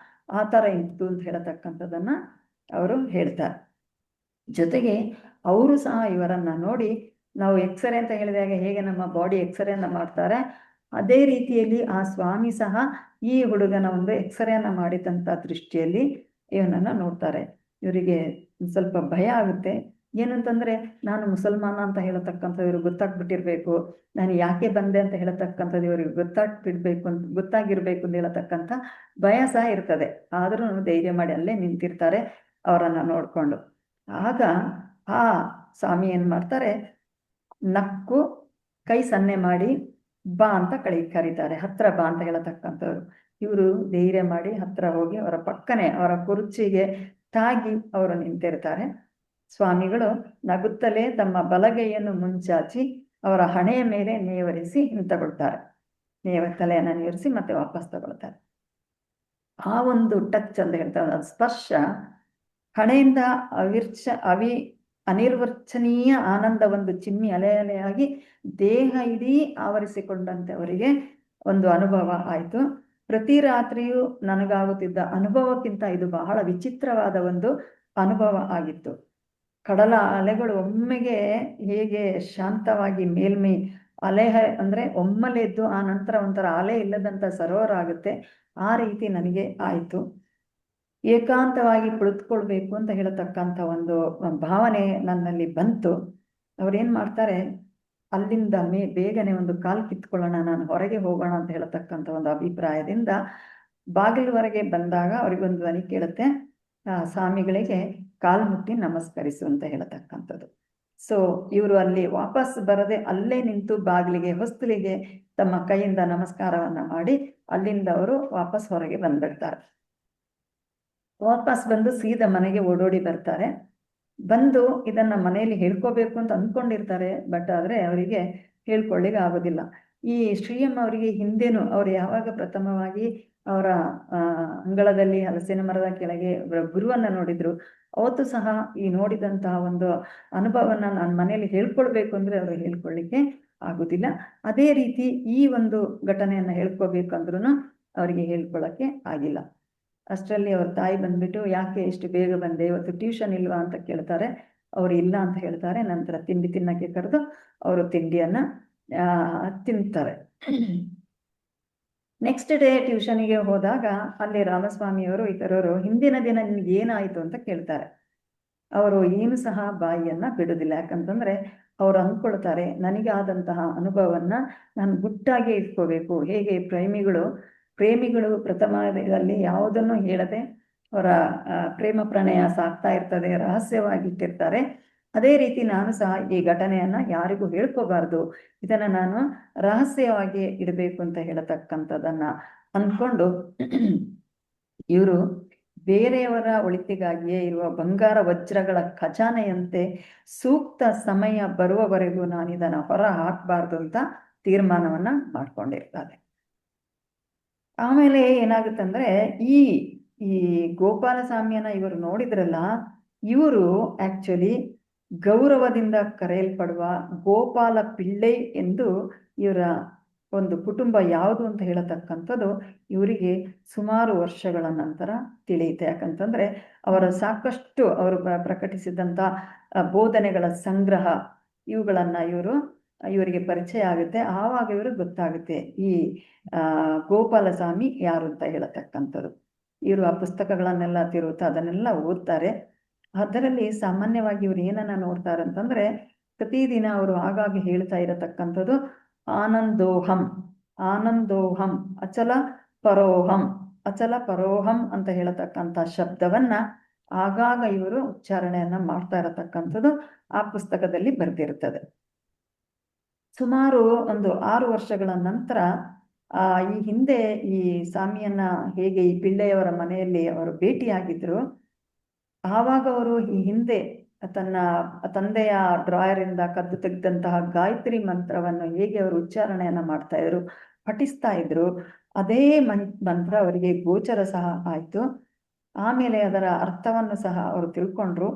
ಆ ಥರ ಇತ್ತು ಅಂತ ಹೇಳತಕ್ಕಂಥದ್ದನ್ನು ಅವರು ಹೇಳ್ತಾರೆ. ಜೊತೆಗೆ ಅವರು ಸಹ ಇವರನ್ನು ನೋಡಿ, ನಾವು ಎಕ್ಸ್ರೇ ಅಂತ ಹೇಳಿದಾಗ ಹೇಗೆ ನಮ್ಮ ಬಾಡಿ ಎಕ್ಸ್ರೇಯನ್ನು ಮಾಡ್ತಾರೆ, ಅದೇ ರೀತಿಯಲ್ಲಿ ಆ ಸ್ವಾಮಿ ಸಹ ಈ ಹುಡುಗನ ಒಂದು ಎಕ್ಸ್ರೇಯನ್ನು ಮಾಡಿದಂಥ ದೃಷ್ಟಿಯಲ್ಲಿ ಇವನನ್ನು ನೋಡ್ತಾರೆ. ಇವರಿಗೆ ಸ್ವಲ್ಪ ಭಯ ಆಗುತ್ತೆ. ಏನಂತಂದರೆ, ನಾನು ಮುಸಲ್ಮಾನ ಅಂತ ಹೇಳತಕ್ಕಂಥದ್ದು ಇವ್ರಿಗೆ ಗೊತ್ತಾಗ್ಬಿಟ್ಟಿರ್ಬೇಕು, ನಾನು ಯಾಕೆ ಬಂದೆ ಅಂತ ಹೇಳತಕ್ಕಂಥದ್ದು ಇವರಿಗೆ ಗೊತ್ತಾಗಿರ್ಬೇಕು ಅಂತ ಹೇಳತಕ್ಕಂಥ ಭಯ ಸಹ ಇರ್ತದೆ. ಆದರೂ ಧೈರ್ಯ ಮಾಡಿ ಅಲ್ಲೇ ನಿಂತಿರ್ತಾರೆ ಅವರನ್ನು ನೋಡಿಕೊಂಡು. ಆಗ ಆ ಸ್ವಾಮಿ ಏನು ಮಾಡ್ತಾರೆ, ನಕ್ಕು ಕೈ ಸನ್ನೆ ಮಾಡಿ ಬಾ ಅಂತ ಕರೀತಾರೆ, ಹತ್ರ ಬಾ ಅಂತ ಹೇಳತಕ್ಕಂಥವ್ರು. ಇವರು ಧೈರ್ಯ ಮಾಡಿ ಹತ್ರ ಹೋಗಿ ಅವರ ಪಕ್ಕನೆ ಅವರ ಕುರ್ಚಿಗೆ ತಾಗಿ ಅವರು ನಿಂತಿರ್ತಾರೆ. ಸ್ವಾಮಿಗಳು ನಗುತ್ತಲೇ ತಮ್ಮ ಬಲಗೈಯನ್ನು ಮುಂಚಾಚಿ ಅವರ ಹಣೆಯ ಮೇಲೆ ನೇವರಿಸಿ ಹಿಂತಗೊಳ್ತಾರೆ. ತಲೆಯನ್ನು ನೇವರಿಸಿ ಮತ್ತೆ ವಾಪಸ್ ತಗೊಳ್ತಾರೆ. ಆ ಒಂದು ಟಚ್ ಅಂತ ಹೇಳ್ತಾರೆ, ಅದು ಸ್ಪರ್ಶ, ಹಣೆಯಿಂದ ಅನಿರ್ವಚನೀಯ ಆನಂದ ಒಂದು ಚಿಮ್ಮಿ ಅಲೆ ಅಲೆಯಾಗಿ ದೇಹ ಇಡೀ ಆವರಿಸಿಕೊಂಡಂತೆ ಅವರಿಗೆ ಒಂದು ಅನುಭವ ಆಯಿತು. ಪ್ರತಿ ರಾತ್ರಿಯೂ ನನಗಾಗುತ್ತಿದ್ದ ಅನುಭವಕ್ಕಿಂತ ಇದು ಬಹಳ ವಿಚಿತ್ರವಾದ ಒಂದು ಅನುಭವ ಆಗಿತ್ತು. ಕಡಲ ಅಲೆಗಳು ಒಮ್ಮೆಗೆ ಹೇಗೆ ಶಾಂತವಾಗಿ ಮೇಲ್ಮೈ ಅಲೆ ಅಂದರೆ ಒಮ್ಮೆಲೆ ಎದ್ದು ಆ ನಂತರ ಒಂಥರ ಅಲೆ ಇಲ್ಲದಂಥ ಸರೋವರ ಆಗುತ್ತೆ, ಆ ರೀತಿ ನನಗೆ ಆಯಿತು. ಏಕಾಂತವಾಗಿ ಕುಳಿತುಕೊಳ್ಬೇಕು ಅಂತ ಹೇಳತಕ್ಕಂಥ ಒಂದು ಭಾವನೆ ನನ್ನಲ್ಲಿ ಬಂತು. ಅವ್ರೇನು ಮಾಡ್ತಾರೆ, ಅಲ್ಲಿಂದ ಬೇಗನೆ ಒಂದು ಕಾಲು ಕಿತ್ಕೊಳ್ಳೋಣ, ನಾನು ಹೊರಗೆ ಹೋಗೋಣ ಅಂತ ಹೇಳತಕ್ಕಂಥ ಒಂದು ಅಭಿಪ್ರಾಯದಿಂದ ಬಾಗಿಲುವರೆಗೆ ಬಂದಾಗ ಅವ್ರಿಗೊಂದು ಧ್ವನಿ ಕೇಳುತ್ತೆ, ಸ್ವಾಮಿಗಳಿಗೆ ಕಾಲು ಮುಟ್ಟಿ ನಮಸ್ಕರಿಸು ಅಂತ ಹೇಳತಕ್ಕಂಥದ್ದು. ಸೊ ಇವರು ಅಲ್ಲಿ ವಾಪಸ್ ಬರದೆ ಅಲ್ಲೇ ನಿಂತು ಬಾಗಿಲಿಗೆ ಹೊಸ್ತಲಿಗೆ ತಮ್ಮ ಕೈಯಿಂದ ನಮಸ್ಕಾರವನ್ನ ಮಾಡಿ ಅಲ್ಲಿಂದ ಅವರು ವಾಪಸ್ ಹೊರಗೆ ಬಂದ್ಬಿಡ್ತಾರೆ. ವಾಪಸ್ ಬಂದು ಸೀದಾ ಮನೆಗೆ ಓಡೋಡಿ ಬರ್ತಾರೆ. ಬಂದು ಇದನ್ನ ಮನೆಯಲ್ಲಿ ಹೇಳ್ಕೋಬೇಕು ಅಂತ ಅಂದ್ಕೊಂಡಿರ್ತಾರೆ, ಬಟ್ ಆದ್ರೆ ಅವರಿಗೆ ಹೇಳ್ಕೊಳ್ಳಿಕ್ಕೆ ಆಗೋದಿಲ್ಲ. ಈ ಶ್ರೀಯಮ್ಮ ಅವರಿಗೆ ಹಿಂದೆನೂ ಅವ್ರು ಯಾವಾಗ ಪ್ರಥಮವಾಗಿ ಅವರ ಅಂಗಳದಲ್ಲಿ ಹಲಸಿನ ಮರದ ಕೆಳಗೆ ಗುರುವನ್ನ ನೋಡಿದ್ರು, ಅವತ್ತು ಸಹ ಈ ನೋಡಿದಂತಹ ಒಂದು ಅನುಭವನ ನಾನು ಮನೆಯಲ್ಲಿ ಹೇಳ್ಕೊಳ್ಬೇಕು ಅಂದ್ರೆ ಅವರು ಹೇಳ್ಕೊಳ್ಳಿಕ್ಕೆ ಆಗುದಿಲ್ಲ. ಅದೇ ರೀತಿ ಈ ಒಂದು ಘಟನೆಯನ್ನ ಹೇಳ್ಕೋಬೇಕಂದ್ರೂ ಅವರಿಗೆ ಹೇಳ್ಕೊಳ್ಳಕ್ಕೆ ಆಗಿಲ್ಲ. ಅಷ್ಟರಲ್ಲಿ ಅವ್ರ ತಾಯಿ ಬಂದ್ಬಿಟ್ಟು, ಯಾಕೆ ಇಷ್ಟು ಬೇಗ ಬಂದೆ, ಇವತ್ತು ಟ್ಯೂಷನ್ ಇಲ್ವಾ ಅಂತ ಕೇಳ್ತಾರೆ. ಅವ್ರು ಇಲ್ಲ ಅಂತ ಹೇಳ್ತಾರೆ. ನಂತರ ತಿಂಡಿ ತಿನ್ನಕ್ಕೆ ಕರೆದು ಅವರು ತಿಂಡಿಯನ್ನ ತಿಂತಾರೆ. ನೆಕ್ಸ್ಟ್ ಡೇ ಟ್ಯೂಷನಿಗೆ ಹೋದಾಗ ಅಲ್ಲಿ ರಾಮಸ್ವಾಮಿಯವರು ಇತರರು ಹಿಂದಿನ ದಿನ ನಿಮ್ಗೆ ಏನಾಯ್ತು ಅಂತ ಕೇಳ್ತಾರೆ. ಅವರು ಏನು ಸಹ ಬಾಯಿಯನ್ನ ಬಿಡುದಿಲ್ಲ. ಯಾಕಂತಂದ್ರೆ ಅವ್ರು ಅಂದ್ಕೊಳ್ತಾರೆ, ನನಗಾದಂತಹ ಅನುಭವವನ್ನ ನಾನು ಗುಟ್ಟಾಗಿ ಇಟ್ಕೋಬೇಕು. ಹೇಗೆ ಪ್ರೇಮಿಗಳು ಪ್ರಥಮದಲ್ಲಿ ಯಾವುದನ್ನು ಹೇಳದೆ ಅವರ ಪ್ರೇಮ ಪ್ರಣಯ ಸಾಕ್ತಾ ಇರ್ತದೆ, ರಹಸ್ಯವಾಗಿಟ್ಟಿರ್ತಾರೆ. ಅದೇ ರೀತಿ ನಾನು ಸಹ ಈ ಘಟನೆಯನ್ನ ಯಾರಿಗೂ ಹೇಳ್ಕೋಬಾರ್ದು, ಇದನ್ನ ನಾನು ರಹಸ್ಯವಾಗಿ ಇಡಬೇಕು ಅಂತ ಹೇಳತಕ್ಕಂಥದ್ದನ್ನ ಅಂದ್ಕೊಂಡು ಇವರು ಬೇರೆಯವರ ಒಳಿತಿಗಾಗಿಯೇ ಇರುವ ಬಂಗಾರ ವಜ್ರಗಳ ಖಜಾನೆಯಂತೆ ಸೂಕ್ತ ಸಮಯ ಬರುವವರೆಗೂ ನಾನು ಇದನ್ನ ಹೊರ ಹಾಕಬಾರ್ದು ಅಂತ ತೀರ್ಮಾನವನ್ನ ಮಾಡ್ಕೊಂಡಿರ್ತಾರೆ. ಆಮೇಲೆ ಏನಾಗುತ್ತಂದ್ರೆ ಈ ಗೋಪಾಲಸ್ವಾಮಿಯನ್ನ ಇವರು ನೋಡಿದ್ರಲ್ಲ, ಇವರು ಆಕ್ಚುಲಿ ಗೌರವದಿಂದ ಕರೆಯಲ್ಪಡುವ ಗೋಪಾಲ ಪಿಳ್ಳೈ ಎಂದು ಇವರ ಒಂದು ಕುಟುಂಬ ಯಾವುದು ಅಂತ ಹೇಳತಕ್ಕಂಥದ್ದು ಇವರಿಗೆ ಸುಮಾರು ವರ್ಷಗಳ ನಂತರ ತಿಳಿಯುತ್ತೆ. ಯಾಕಂತಂದ್ರೆ ಅವರ ಸಾಕಷ್ಟು ಅವರು ಪ್ರಕಟಿಸಿದಂಥ ಬೋಧನೆಗಳ ಸಂಗ್ರಹ ಇವುಗಳನ್ನ ಇವರಿಗೆ ಪರಿಚಯ ಆಗುತ್ತೆ. ಆವಾಗ ಇವರು ಗೊತ್ತಾಗುತ್ತೆ ಈ ಗೋಪಾಲಸ್ವಾಮಿ ಯಾರು ಅಂತ ಹೇಳತಕ್ಕಂಥದ್ದು. ಇವರು ಆ ಪುಸ್ತಕಗಳನ್ನೆಲ್ಲ ತಿರುತ್ತಾ ಅದನ್ನೆಲ್ಲ ಓದ್ತಾರೆ. ಅದರಲ್ಲಿ ಸಾಮಾನ್ಯವಾಗಿ ಇವರು ಏನನ್ನ ನೋಡ್ತಾರೆ ಅಂತಂದ್ರೆ, ಪ್ರತಿದಿನ ಅವರು ಆಗಾಗ ಹೇಳ್ತಾ ಇರತಕ್ಕಂಥದ್ದು ಆನಂದೋಹಂ ಆನಂದೋಹಂ ಅಚಲ ಪರೋಹಂ ಅಂತ ಹೇಳತಕ್ಕಂಥ ಶಬ್ದವನ್ನ ಆಗಾಗ ಇವರು ಉಚ್ಚಾರಣೆಯನ್ನ ಮಾಡ್ತಾ ಇರತಕ್ಕಂಥದ್ದು ಆ ಪುಸ್ತಕದಲ್ಲಿ ಬರೆದಿರ್ತದೆ. ಸುಮಾರು ಒಂದು 6 ವರ್ಷಗಳ ನಂತರ ಈ ಹಿಂದೆ ಈ ಸ್ವಾಮಿಯನ್ನ ಹೇಗೆ ಈ ಪಿಳ್ಳೆಯವರ ಮನೆಯಲ್ಲಿ ಅವರು ಭೇಟಿಯಾಗಿದ್ರು, ಆವಾಗ ಅವರು ಈ ಹಿಂದೆ ತನ್ನ ತಂದೆಯ ಡ್ರಾಯರ್ ಇಂದ ಕದ್ದು ತೆಗೆದಂತಹ ಗಾಯತ್ರಿ ಮಂತ್ರವನ್ನು ಹೇಗೆ ಅವರು ಉಚ್ಚಾರಣೆಯನ್ನ ಮಾಡ್ತಾ ಇದ್ರು, ಪಠಿಸ್ತಾ ಇದ್ರು, ಅದೇ ಮಂತ್ರ ಅವರಿಗೆ ಗೋಚರ ಸಹ ಆಯ್ತು. ಆಮೇಲೆ ಅದರ ಅರ್ಥವನ್ನು ಸಹ ಅವರು ತಿಳ್ಕೊಂಡ್ರು.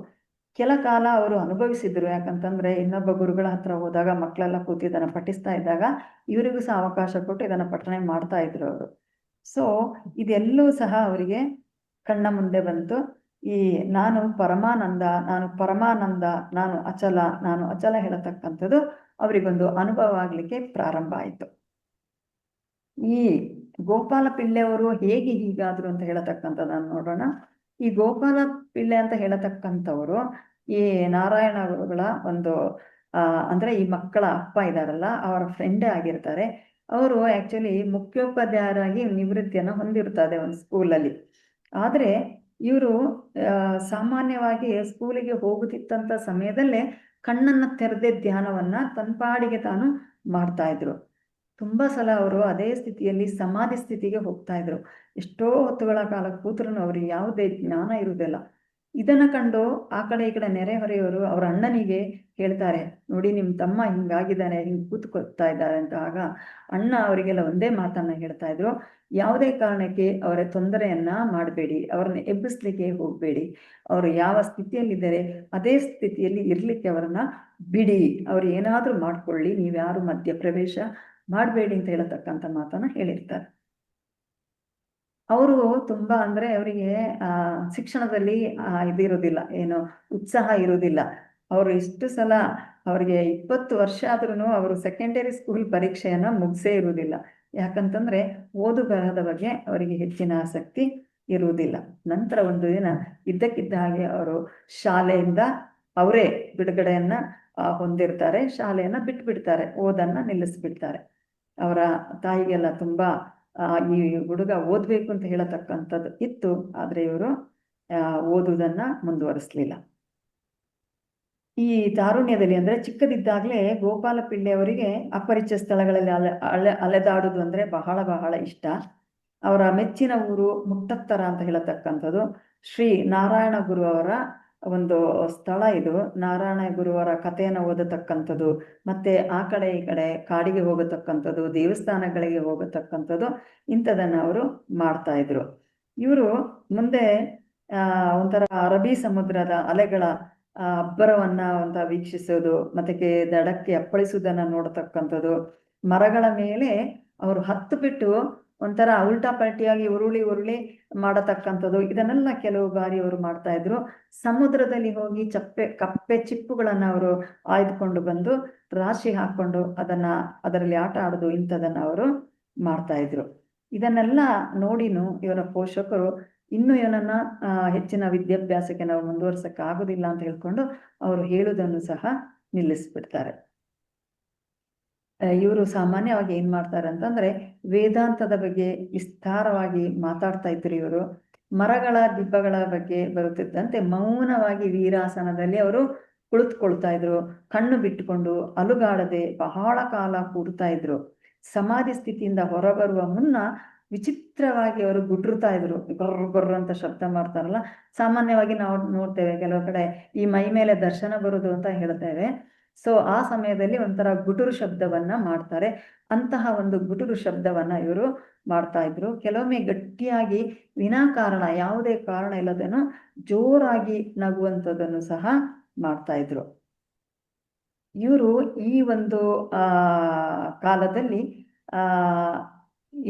ಕೆಲ ಕಾಲ ಅವರು ಅನುಭವಿಸಿದ್ರು. ಯಾಕಂತಂದ್ರೆ ಇನ್ನೊಬ್ಬ ಗುರುಗಳ ಹತ್ರ ಹೋದಾಗ ಮಕ್ಕಳೆಲ್ಲ ಕೂತಿ ಇದನ್ನ ಪಠಿಸ್ತಾ ಇದ್ದಾಗ ಇವರಿಗೂ ಸಹ ಅವಕಾಶ ಕೊಟ್ಟು ಇದನ್ನ ಪಠನೆ ಮಾಡ್ತಾ ಇದ್ರು ಅವರು. ಸೊ ಇದೆಲ್ಲೂ ಸಹ ಅವರಿಗೆ ಕಣ್ಣ ಮುಂದೆ ಬಂತು. ಈ ನಾನು ಪರಮಾನಂದ, ನಾನು ಅಚಲ ಹೇಳತಕ್ಕಂಥದ್ದು ಅವರಿಗೊಂದು ಅನುಭವ ಆಗ್ಲಿಕ್ಕೆ ಪ್ರಾರಂಭ ಆಯಿತು. ಈ ಗೋಪಾಲ ಪಿಳ್ಳೆಯವರು ಹೇಗೆ ಹೀಗಾದ್ರು ಅಂತ ಹೇಳತಕ್ಕಂಥದ್ದನ್ನು ನೋಡೋಣ. ಈ ಗೋಪಾಲ ಪಿಳ್ಳೆ ಅಂತ ಹೇಳತಕ್ಕಂಥವರು ಈ ನಾರಾಯಣ ಗುರುಗಳ ಒಂದು ಅಂದ್ರೆ ಈ ಮಕ್ಕಳ ಅಪ್ಪ ಇದಾರಲ್ಲ ಅವರ ಫ್ರೆಂಡೇ ಆಗಿರ್ತಾರೆ. ಅವರು ಆಕ್ಚುಲಿ ಮುಖ್ಯೋಪಾಧ್ಯಾಯರಾಗಿ ನಿವೃತ್ತಿಯನ್ನು ಹೊಂದಿರ್ತಾರೆ ಒಂದು ಸ್ಕೂಲಲ್ಲಿ. ಆದ್ರೆ ಇವರು ಸಾಮಾನ್ಯವಾಗಿ ಸ್ಕೂಲಿಗೆ ಹೋಗುತ್ತಿದ್ದಂಥ ಸಮಯದಲ್ಲೇ ಕಣ್ಣನ್ನ ತೆರೆದೇ ಧ್ಯಾನವನ್ನ ತನ್ಪಾಡಿಗೆ ತಾನು ಮಾಡ್ತಾ ಇದ್ರು. ತುಂಬಾ ಸಲ ಅವರು ಅದೇ ಸ್ಥಿತಿಯಲ್ಲಿ ಸಮಾಧಿ ಸ್ಥಿತಿಗೆ ಹೋಗ್ತಾ ಇದ್ರು. ಎಷ್ಟೋ ಹೊತ್ತುಗಳ ಕಾಲ ಕೂತ್ರು ಅವ್ರಿಗೆ ಯಾವುದೇ ಜ್ಞಾನ ಇರುವುದಿಲ್ಲ. ಇದನ್ನ ಕಂಡು ಆ ಕಡೆ ಈ ಕಡೆ ನೆರೆಹೊರೆಯವರು ಅವರ ಅಣ್ಣನಿಗೆ ಹೇಳ್ತಾರೆ, ನೋಡಿ ನಿಮ್ ತಮ್ಮ ಹಿಂಗಾಗಿದ್ದಾನೆ, ಹಿಂಗ್ ಕೂತ್ಕೊಳ್ತಾ ಇದ್ದಾರೆ ಅಂತ. ಆಗ ಅಣ್ಣ ಅವರಿಗೆಲ್ಲ ಒಂದೇ ಮಾತನ್ನ ಹೇಳ್ತಾ ಇದ್ರು, ಯಾವುದೇ ಕಾರಣಕ್ಕೆ ಅವರ ತೊಂದರೆಯನ್ನ ಮಾಡಬೇಡಿ, ಅವ್ರನ್ನ ಎಬ್ಬಿಸ್ಲಿಕ್ಕೆ ಹೋಗ್ಬೇಡಿ, ಅವರು ಯಾವ ಸ್ಥಿತಿಯಲ್ಲಿದ್ದಾರೆ ಅದೇ ಸ್ಥಿತಿಯಲ್ಲಿ ಇರ್ಲಿಕ್ಕೆ ಅವರನ್ನ ಬಿಡಿ, ಅವ್ರು ಏನಾದ್ರೂ ಮಾಡ್ಕೊಳ್ಳಿ, ನೀವ್ಯಾರು ಮಧ್ಯಪ್ರವೇಶ ಮಾಡಬೇಡಿ ಅಂತ ಹೇಳತಕ್ಕಂಥ ಮಾತನ್ನ ಹೇಳಿರ್ತಾರೆ. ಅವರು ತುಂಬಾ ಅಂದ್ರೆ ಅವರಿಗೆ ಶಿಕ್ಷಣದಲ್ಲಿ ಇದಿರೋದಿಲ್ಲ, ಏನು ಉತ್ಸಾಹ ಇರುವುದಿಲ್ಲ. ಅವರು ಇಷ್ಟು ಸಲ ಅವರಿಗೆ 20 ವರ್ಷ ಆದ್ರೂ ಅವರು ಸೆಕೆಂಡರಿ ಸ್ಕೂಲ್ ಪರೀಕ್ಷೆಯನ್ನ ಮುಗಿಸೇ ಇರುವುದಿಲ್ಲ. ಯಾಕಂತಂದ್ರೆ ಓದು ಬರಹದ ಬಗ್ಗೆ ಅವರಿಗೆ ಹೆಚ್ಚಿನ ಆಸಕ್ತಿ ಇರುವುದಿಲ್ಲ. ನಂತರ ಒಂದು ದಿನ ಇದ್ದಕ್ಕಿದ್ದ ಹಾಗೆ ಅವರು ಶಾಲೆಯಿಂದ ಅವರೇ ಬಿಡುಗಡೆಯನ್ನ ಹೊಂದಿರ್ತಾರೆ. ಶಾಲೆಯನ್ನ ಬಿಟ್ಬಿಡ್ತಾರೆ, ಓದನ್ನ ನಿಲ್ಲಿಸ್ಬಿಡ್ತಾರೆ. ಅವರ ತಾಯಿಗೆಲ್ಲ ತುಂಬಾ ಈ ಹುಡುಗ ಓದ್ಬೇಕು ಅಂತ ಹೇಳತಕ್ಕಂಥದ್ದು ಇತ್ತು. ಆದ್ರೆ ಇವರು ಓದುವುದನ್ನ ಮುಂದುವರಿಸ್ಲಿಲ್ಲ. ಈ ತಾರುಣ್ಯದಲ್ಲಿ ಅಂದ್ರೆ ಚಿಕ್ಕದಿದ್ದಾಗಲೇ ಗೋಪಾಲ ಪಿಳ್ಳೆ ಅವರಿಗೆ ಅಪರಿಚಿತ ಸ್ಥಳಗಳಲ್ಲಿ ಅಲೆದಾಡುದು ಅಂದ್ರೆ ಬಹಳ ಬಹಳ ಇಷ್ಟ. ಅವರ ಮೆಚ್ಚಿನ ಊರು ಮುಟ್ಟತ್ತರ ಅಂತ ಹೇಳತಕ್ಕಂಥದ್ದು ಶ್ರೀ ನಾರಾಯಣ ಗುರು ಅವರ ಒಂದು ಸ್ಥಳ ಇದು. ನಾರಾಯಣ ಗುರುವರ ಕಥೆಯನ್ನು ಓದತಕ್ಕಂಥದ್ದು, ಮತ್ತೆ ಆ ಕಡೆ ಈ ಕಡೆ ಕಾಡಿಗೆ ಹೋಗತಕ್ಕಂಥದ್ದು, ದೇವಸ್ಥಾನಗಳಿಗೆ ಹೋಗತಕ್ಕಂಥದ್ದು, ಇಂಥದನ್ನ ಅವರು ಮಾಡ್ತಾ ಇದ್ರು. ಇವರು ಮುಂದೆ ಒಂಥರ ಅರಬ್ಬಿ ಸಮುದ್ರದ ಅಲೆಗಳ ಅಬ್ಬರವನ್ನ ಒಂಥರ ವೀಕ್ಷಿಸೋದು, ಮತ್ತೆ ದಡಕ್ಕೆ ಅಪ್ಪಳಿಸುವುದನ್ನ ನೋಡತಕ್ಕಂಥದ್ದು, ಮರಗಳ ಮೇಲೆ ಅವರು ಹತ್ತು ಬಿಟ್ಟು ಒಂಥರ ಉಲ್ಟಾ ಪಲ್ಟಿಯಾಗಿ ಉರುಳಿ ಮಾಡತಕ್ಕಂಥದ್ದು, ಇದನ್ನೆಲ್ಲ ಕೆಲವು ಬಾರಿ ಅವರು ಮಾಡ್ತಾ ಇದ್ರು. ಸಮುದ್ರದಲ್ಲಿ ಹೋಗಿ ಕಪ್ಪೆ ಚಿಪ್ಪುಗಳನ್ನ ಅವರು ಆಯ್ದುಕೊಂಡು ಬಂದು ರಾಶಿ ಹಾಕೊಂಡು ಅದರಲ್ಲಿ ಆಟ ಆಡೋದು, ಇಂಥದನ್ನ ಅವರು ಮಾಡ್ತಾ ಇದ್ರು. ಇದನ್ನೆಲ್ಲ ನೋಡಿನೂ ಇವರ ಪೋಷಕರು ಇನ್ನು ಇವನನ್ನ ಹೆಚ್ಚಿನ ವಿದ್ಯಾಭ್ಯಾಸಕ್ಕೆ ನಾವು ಮುಂದುವರ್ಸಕ್ಕೆ ಆಗುದಿಲ್ಲ ಅಂತ ಹೇಳ್ಕೊಂಡು ಅವರು ಹೇಳುವುದನ್ನು ಸಹ ನಿಲ್ಲಿಸ್ಬಿಡ್ತಾರೆ. ಇವರು ಸಾಮಾನ್ಯವಾಗಿ ಏನ್ ಮಾಡ್ತಾರೆ ಅಂತಂದ್ರೆ ವೇದಾಂತದ ಬಗ್ಗೆ ವಿಸ್ತಾರವಾಗಿ ಮಾತಾಡ್ತಾ ಇದ್ರು. ಇವರು ಮರಗಳ ದಿಬ್ಬಗಳ ಬಗ್ಗೆ ಬರುತ್ತಿದ್ದಂತೆ ಮೌನವಾಗಿ ವೀರಾಸನದಲ್ಲಿ ಅವರು ಕುಳಿತುಕೊಳ್ತಾ ಇದ್ರು. ಕಣ್ಣು ಬಿಟ್ಟುಕೊಂಡು ಅಲುಗಾಡದೆ ಬಹಳ ಕಾಲ ಕೂಡ್ತಾ ಇದ್ರು. ಸಮಾಧಿ ಸ್ಥಿತಿಯಿಂದ ಹೊರಬರುವ ಮುನ್ನ ವಿಚಿತ್ರವಾಗಿ ಅವರು ಗುಡ್ರುತ್ತಾ ಇದ್ರು. ಗೊರ್ರ ಅಂತ ಶಬ್ದ ಮಾಡ್ತಾರಲ್ಲ, ಸಾಮಾನ್ಯವಾಗಿ ನಾವು ನೋಡ್ತೇವೆ ಕೆಲವು ಕಡೆ ಈ ಮೈ ಮೇಲೆ ದರ್ಶನ ಬರುದು ಅಂತ ಹೇಳ್ತೇವೆ. ಸೊ ಆ ಸಮಯದಲ್ಲಿ ಒಂಥರ ಗುಟುರು ಶಬ್ದವನ್ನ ಮಾಡ್ತಾರೆ. ಅಂತಹ ಒಂದು ಗುಟುರು ಶಬ್ದವನ್ನ ಇವರು ಮಾಡ್ತಾ ಇದ್ರು. ಕೆಲವೊಮ್ಮೆ ಗಟ್ಟಿಯಾಗಿ ವಿನಾಕಾರಣ ಯಾವುದೇ ಕಾರಣ ಇಲ್ಲದೇನು ಜೋರಾಗಿ ನಗುವಂಥದ್ದನ್ನು ಸಹ ಮಾಡ್ತಾ ಇದ್ರು. ಇವರು ಈ ಒಂದು ಕಾಲದಲ್ಲಿ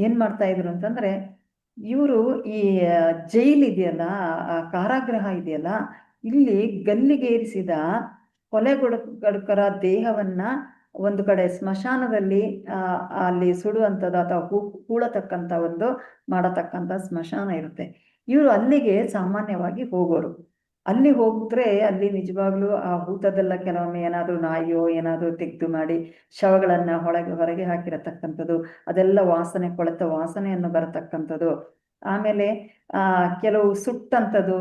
ಏನ್ ಮಾಡ್ತಾ ಇದ್ರು ಅಂತಂದ್ರೆ, ಇವರು ಈ ಜೈಲ್ ಇದೆಯಲ್ಲ, ಕಾರಾಗೃಹ ಇದೆಯಲ್ಲ, ಇಲ್ಲಿ ಗಲ್ಲಿಗೇರಿಸಿದ ಕೊಲೆಗಡುಕರ ದೇಹವನ್ನ ಒಂದು ಕಡೆ ಸ್ಮಶಾನದಲ್ಲಿ ಅಲ್ಲಿ ಸುಡುವಂಥದ್ದು ಅಥವಾ ಹೂಳತಕ್ಕಂಥ ಒಂದು ಮಾಡತಕ್ಕಂಥ ಸ್ಮಶಾನ ಇರುತ್ತೆ. ಇವರು ಅಲ್ಲಿಗೆ ಸಾಮಾನ್ಯವಾಗಿ ಹೋಗೋರು. ಅಲ್ಲಿ ಹೋಗಿದ್ರೆ ಅಲ್ಲಿ ನಿಜವಾಗ್ಲೂ ಆ ಊಟದೆಲ್ಲ ಕೆಲವೊಮ್ಮೆ ಏನಾದ್ರು ನಾಯಿಯೋ ಏನಾದ್ರು ತೆಗೆದು ಮಾಡಿ ಶವಗಳನ್ನ ಹೊರಗೆ ಹಾಕಿರತಕ್ಕಂಥದ್ದು, ಅದೆಲ್ಲ ವಾಸನೆ, ಕೊಳೆತ ವಾಸನೆಯನ್ನು ಬರತಕ್ಕಂಥದ್ದು. ಆಮೇಲೆ ಕೆಲವು ಸುಟ್ಟಂಥದ್ದು,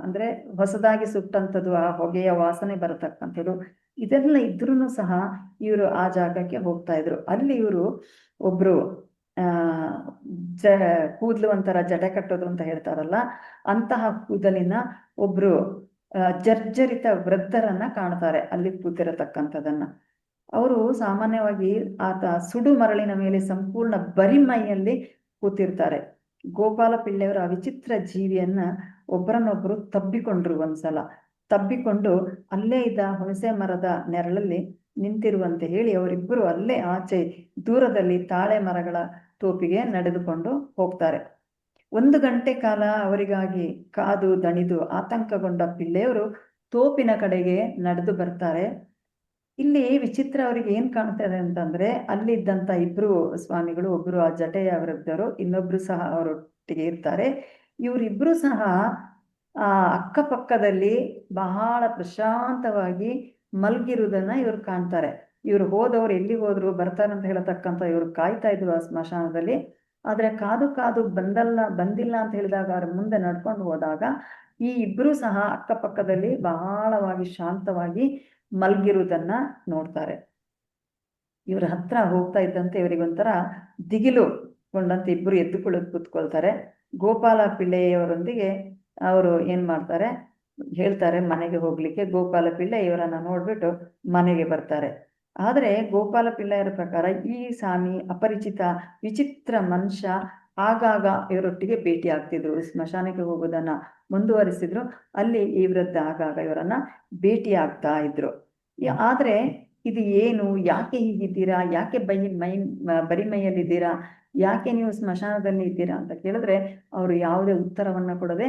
ಅಂದ್ರೆ ಹೊಸದಾಗಿ ಸುಟ್ಟಂಥದ್ದು, ಆ ಹೊಗೆಯ ವಾಸನೆ ಬರತಕ್ಕಂಥದ್ದು, ಇದೆಲ್ಲ ಇದ್ರೂ ಸಹ ಇವರು ಆ ಜಾಗಕ್ಕೆ ಹೋಗ್ತಾ ಇದ್ರು. ಅಲ್ಲಿ ಇವರು ಒಬ್ರು ಕೂದಲು ಒಂಥರ ಜಡೆ ಕಟ್ಟೋದು ಅಂತ ಹೇಳ್ತಾರಲ್ಲ, ಅಂತಹ ಕೂದಲಿನ ಒಬ್ರು ಜರ್ಜರಿತ ವೃದ್ಧರನ್ನ ಕಾಣ್ತಾರೆ ಅಲ್ಲಿ ಕೂತಿರತಕ್ಕಂಥದನ್ನ. ಅವರು ಸಾಮಾನ್ಯವಾಗಿ ಆತ ಸುಡು ಮರಳಿನ ಮೇಲೆ ಸಂಪೂರ್ಣ ಬರಿಮೈಯಲ್ಲಿ ಕೂತಿರ್ತಾರೆ. ಗೋಪಾಲ ಪಿಳ್ಳೆಯವರ ವಿಚಿತ್ರ ಜೀವಿಯನ್ನ ಒಬ್ಬರನ್ನೊಬ್ರು ತಬ್ಬಿಕೊಂಡ್ರು. ಒಂದ್ಸಲ ತಬ್ಬಿಕೊಂಡು ಅಲ್ಲೇ ಇದ್ದ ಹುಣಸೆ ಮರದ ನೆರಳಲ್ಲಿ ನಿಂತಿರುವಂತೆ ಹೇಳಿ ಅವರಿಬ್ಬರು ಅಲ್ಲೇ ಆಚೆ ದೂರದಲ್ಲಿ ತಾಳೆ ಮರಗಳ ತೋಪಿಗೆ ನಡೆದುಕೊಂಡು ಹೋಗ್ತಾರೆ. 1 ಗಂಟೆ ಕಾಲ ಅವರಿಗಾಗಿ ಕಾದು ದಣಿದು ಆತಂಕಗೊಂಡ ಪಿಳ್ಳೆಯವರು ತೋಪಿನ ಕಡೆಗೆ ನಡೆದು ಬರ್ತಾರೆ. ಇಲ್ಲಿ ವಿಚಿತ್ರ ಅವರಿಗೆ ಏನ್ ಕಾಣ್ತದೆ ಅಂತಂದ್ರೆ, ಅಲ್ಲಿದ್ದಂತ ಇಬ್ರು ಸ್ವಾಮಿಗಳು, ಒಬ್ರು ಆ ಜಟೆಯ ವೃದ್ಧರು, ಇನ್ನೊಬ್ರು ಸಹ ಅವರೊಟ್ಟಿಗೆ ಇರ್ತಾರೆ. ಇವರಿಬ್ರು ಸಹ ಅಕ್ಕಪಕ್ಕದಲ್ಲಿ ಬಹಳ ಪ್ರಶಾಂತವಾಗಿ ಮಲ್ಗಿರುವುದನ್ನ ಇವ್ರು ಕಾಣ್ತಾರೆ. ಇವ್ರು ಹೋದವ್ರು ಎಲ್ಲಿ ಹೋದ್ರು ಬರ್ತಾರಂತ ಹೇಳತಕ್ಕಂಥ ಇವ್ರು ಕಾಯ್ತಾ ಇದ್ರು ಆ ಸ್ಮಶಾನದಲ್ಲಿ. ಆದ್ರೆ ಕಾದು ಬಂದಿಲ್ಲ ಅಂತ ಹೇಳಿದಾಗ ಅವ್ರ ಮುಂದೆ ನಡ್ಕೊಂಡು ಹೋದಾಗ ಈ ಇಬ್ರು ಸಹ ಅಕ್ಕಪಕ್ಕದಲ್ಲಿ ಬಹಳವಾಗಿ ಶಾಂತವಾಗಿ ಮಲ್ಗಿರುವುದನ್ನ ನೋಡ್ತಾರೆ. ಇವ್ರ ಹತ್ರ ಹೋಗ್ತಾ ಇದ್ದಂತೆ ಇವರಿಗೊಂಥರ ದಿಗಿಲುಗೊಂಡಂತೆ ಇಬ್ರು ಎದ್ದುಕೊಳ್ಳೋದು ಕೂತ್ಕೊಳ್ತಾರೆ. ಗೋಪಾಲ ಪಿಳ್ಳೆಯವರೊಂದಿಗೆ ಅವರು ಏನ್ ಮಾಡ್ತಾರೆ, ಹೇಳ್ತಾರೆ ಮನೆಗೆ ಹೋಗ್ಲಿಕ್ಕೆ. ಗೋಪಾಲ ಪಿಳ್ಳೆ ಇವರನ್ನ ನೋಡ್ಬಿಟ್ಟು ಮನೆಗೆ ಬರ್ತಾರೆ. ಆದ್ರೆ ಗೋಪಾಲ ಪಿಳ್ಳೆಯರ ಪ್ರಕಾರ ಈ ಸ್ವಾಮಿ ಅಪರಿಚಿತ ವಿಚಿತ್ರ ಮನುಷ್ಯ ಆಗಾಗ ಇವರೊಟ್ಟಿಗೆ ಭೇಟಿ ಆಗ್ತಿದ್ರು. ಸ್ಮಶಾನಕ್ಕೆ ಹೋಗೋದನ್ನ ಮುಂದುವರಿಸಿದ್ರು. ಅಲ್ಲಿ ಈ ವೃದ್ಧ ಆಗಾಗ ಇವರನ್ನ ಭೇಟಿ ಆಗ್ತಾ ಇದ್ರು. ಆದ್ರೆ ಇದು ಏನು, ಯಾಕೆ ಹೀಗಿದ್ದೀರಾ, ಯಾಕೆ ಬರಿಮೈಯಲ್ಲಿದ್ದೀರಾ, ಯಾಕೆ ನೀವು ಸ್ಮಶಾನದಲ್ಲಿ ಇದ್ದೀರಾ ಅಂತ ಕೇಳಿದ್ರೆ ಅವರು ಯಾವುದೇ ಉತ್ತರವನ್ನ ಕೊಡದೆ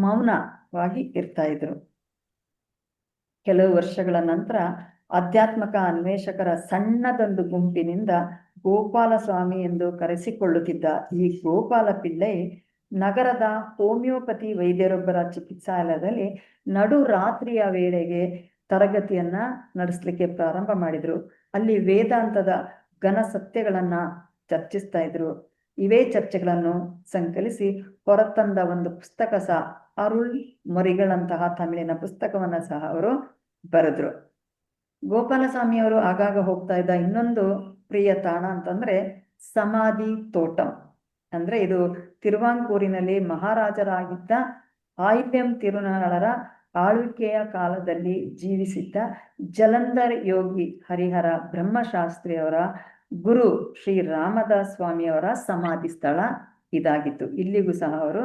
ಮೌನವಾಗಿ ಇರ್ತಾ ಇದ್ರು. ಕೆಲವು ವರ್ಷಗಳ ನಂತರ ಆಧ್ಯಾತ್ಮಿಕ ಅನ್ವೇಷಕರ ಸಣ್ಣದೊಂದು ಗುಂಪಿನಿಂದ ಗೋಪಾಲ ಸ್ವಾಮಿ ಎಂದು ಕರೆಸಿಕೊಳ್ಳುತ್ತಿದ್ದ ಈ ಗೋಪಾಲ ಪಿಳ್ಳೆ ನಗರದ ಹೋಮಿಯೋಪತಿ ವೈದ್ಯರೊಬ್ಬರ ಚಿಕಿತ್ಸಾಲಯದಲ್ಲಿ ನಡು ರಾತ್ರಿಯ ವೇಳೆಗೆ ತರಗತಿಯನ್ನ ನಡೆಸಲಿಕ್ಕೆ ಪ್ರಾರಂಭ ಮಾಡಿದ್ರು. ಅಲ್ಲಿ ವೇದಾಂತದ ಘನ ಸತ್ಯಗಳನ್ನ ಚರ್ಚಿಸ್ತಾ ಇದ್ರು. ಇವೇ ಚರ್ಚೆಗಳನ್ನು ಸಂಕಲಿಸಿ ಹೊರತಂದ ಒಂದು ಪುಸ್ತಕ ಸಹ ಅರುಳ್ ಮೊರಿಗಳಂತಹ ತಮಿಳಿನ ಪುಸ್ತಕವನ್ನ ಸಹ ಅವರು ಬರೆದ್ರು. ಗೋಪಾಲಸ್ವಾಮಿಯವರು ಆಗಾಗ ಹೋಗ್ತಾ ಇದ್ದ ಇನ್ನೊಂದು ಪ್ರಿಯ ತಾಣ ಅಂತಂದ್ರೆ ಸಮಾಧಿ ತೋಟಂ. ಅಂದ್ರೆ ಇದು ತಿರುವಾಂಕೂರಿನಲ್ಲಿ ಮಹಾರಾಜರಾಗಿದ್ದ ಆಯಿಲ್ಯಂ ತಿರುನಾಳರ ಆಳ್ವಿಕೆಯ ಕಾಲದಲ್ಲಿ ಜೀವಿಸಿದ್ದ ಜಲಂಧರ್ ಯೋಗಿ ಹರಿಹರ ಬ್ರಹ್ಮಶಾಸ್ತ್ರಿಯವರ ಗುರು ಶ್ರೀ ರಾಮದಾಸ್ ಸ್ವಾಮಿಯವರ ಸಮಾಧಿ ಸ್ಥಳ ಇದಾಗಿತ್ತು. ಇಲ್ಲಿಗೂ ಸಹ ಅವರು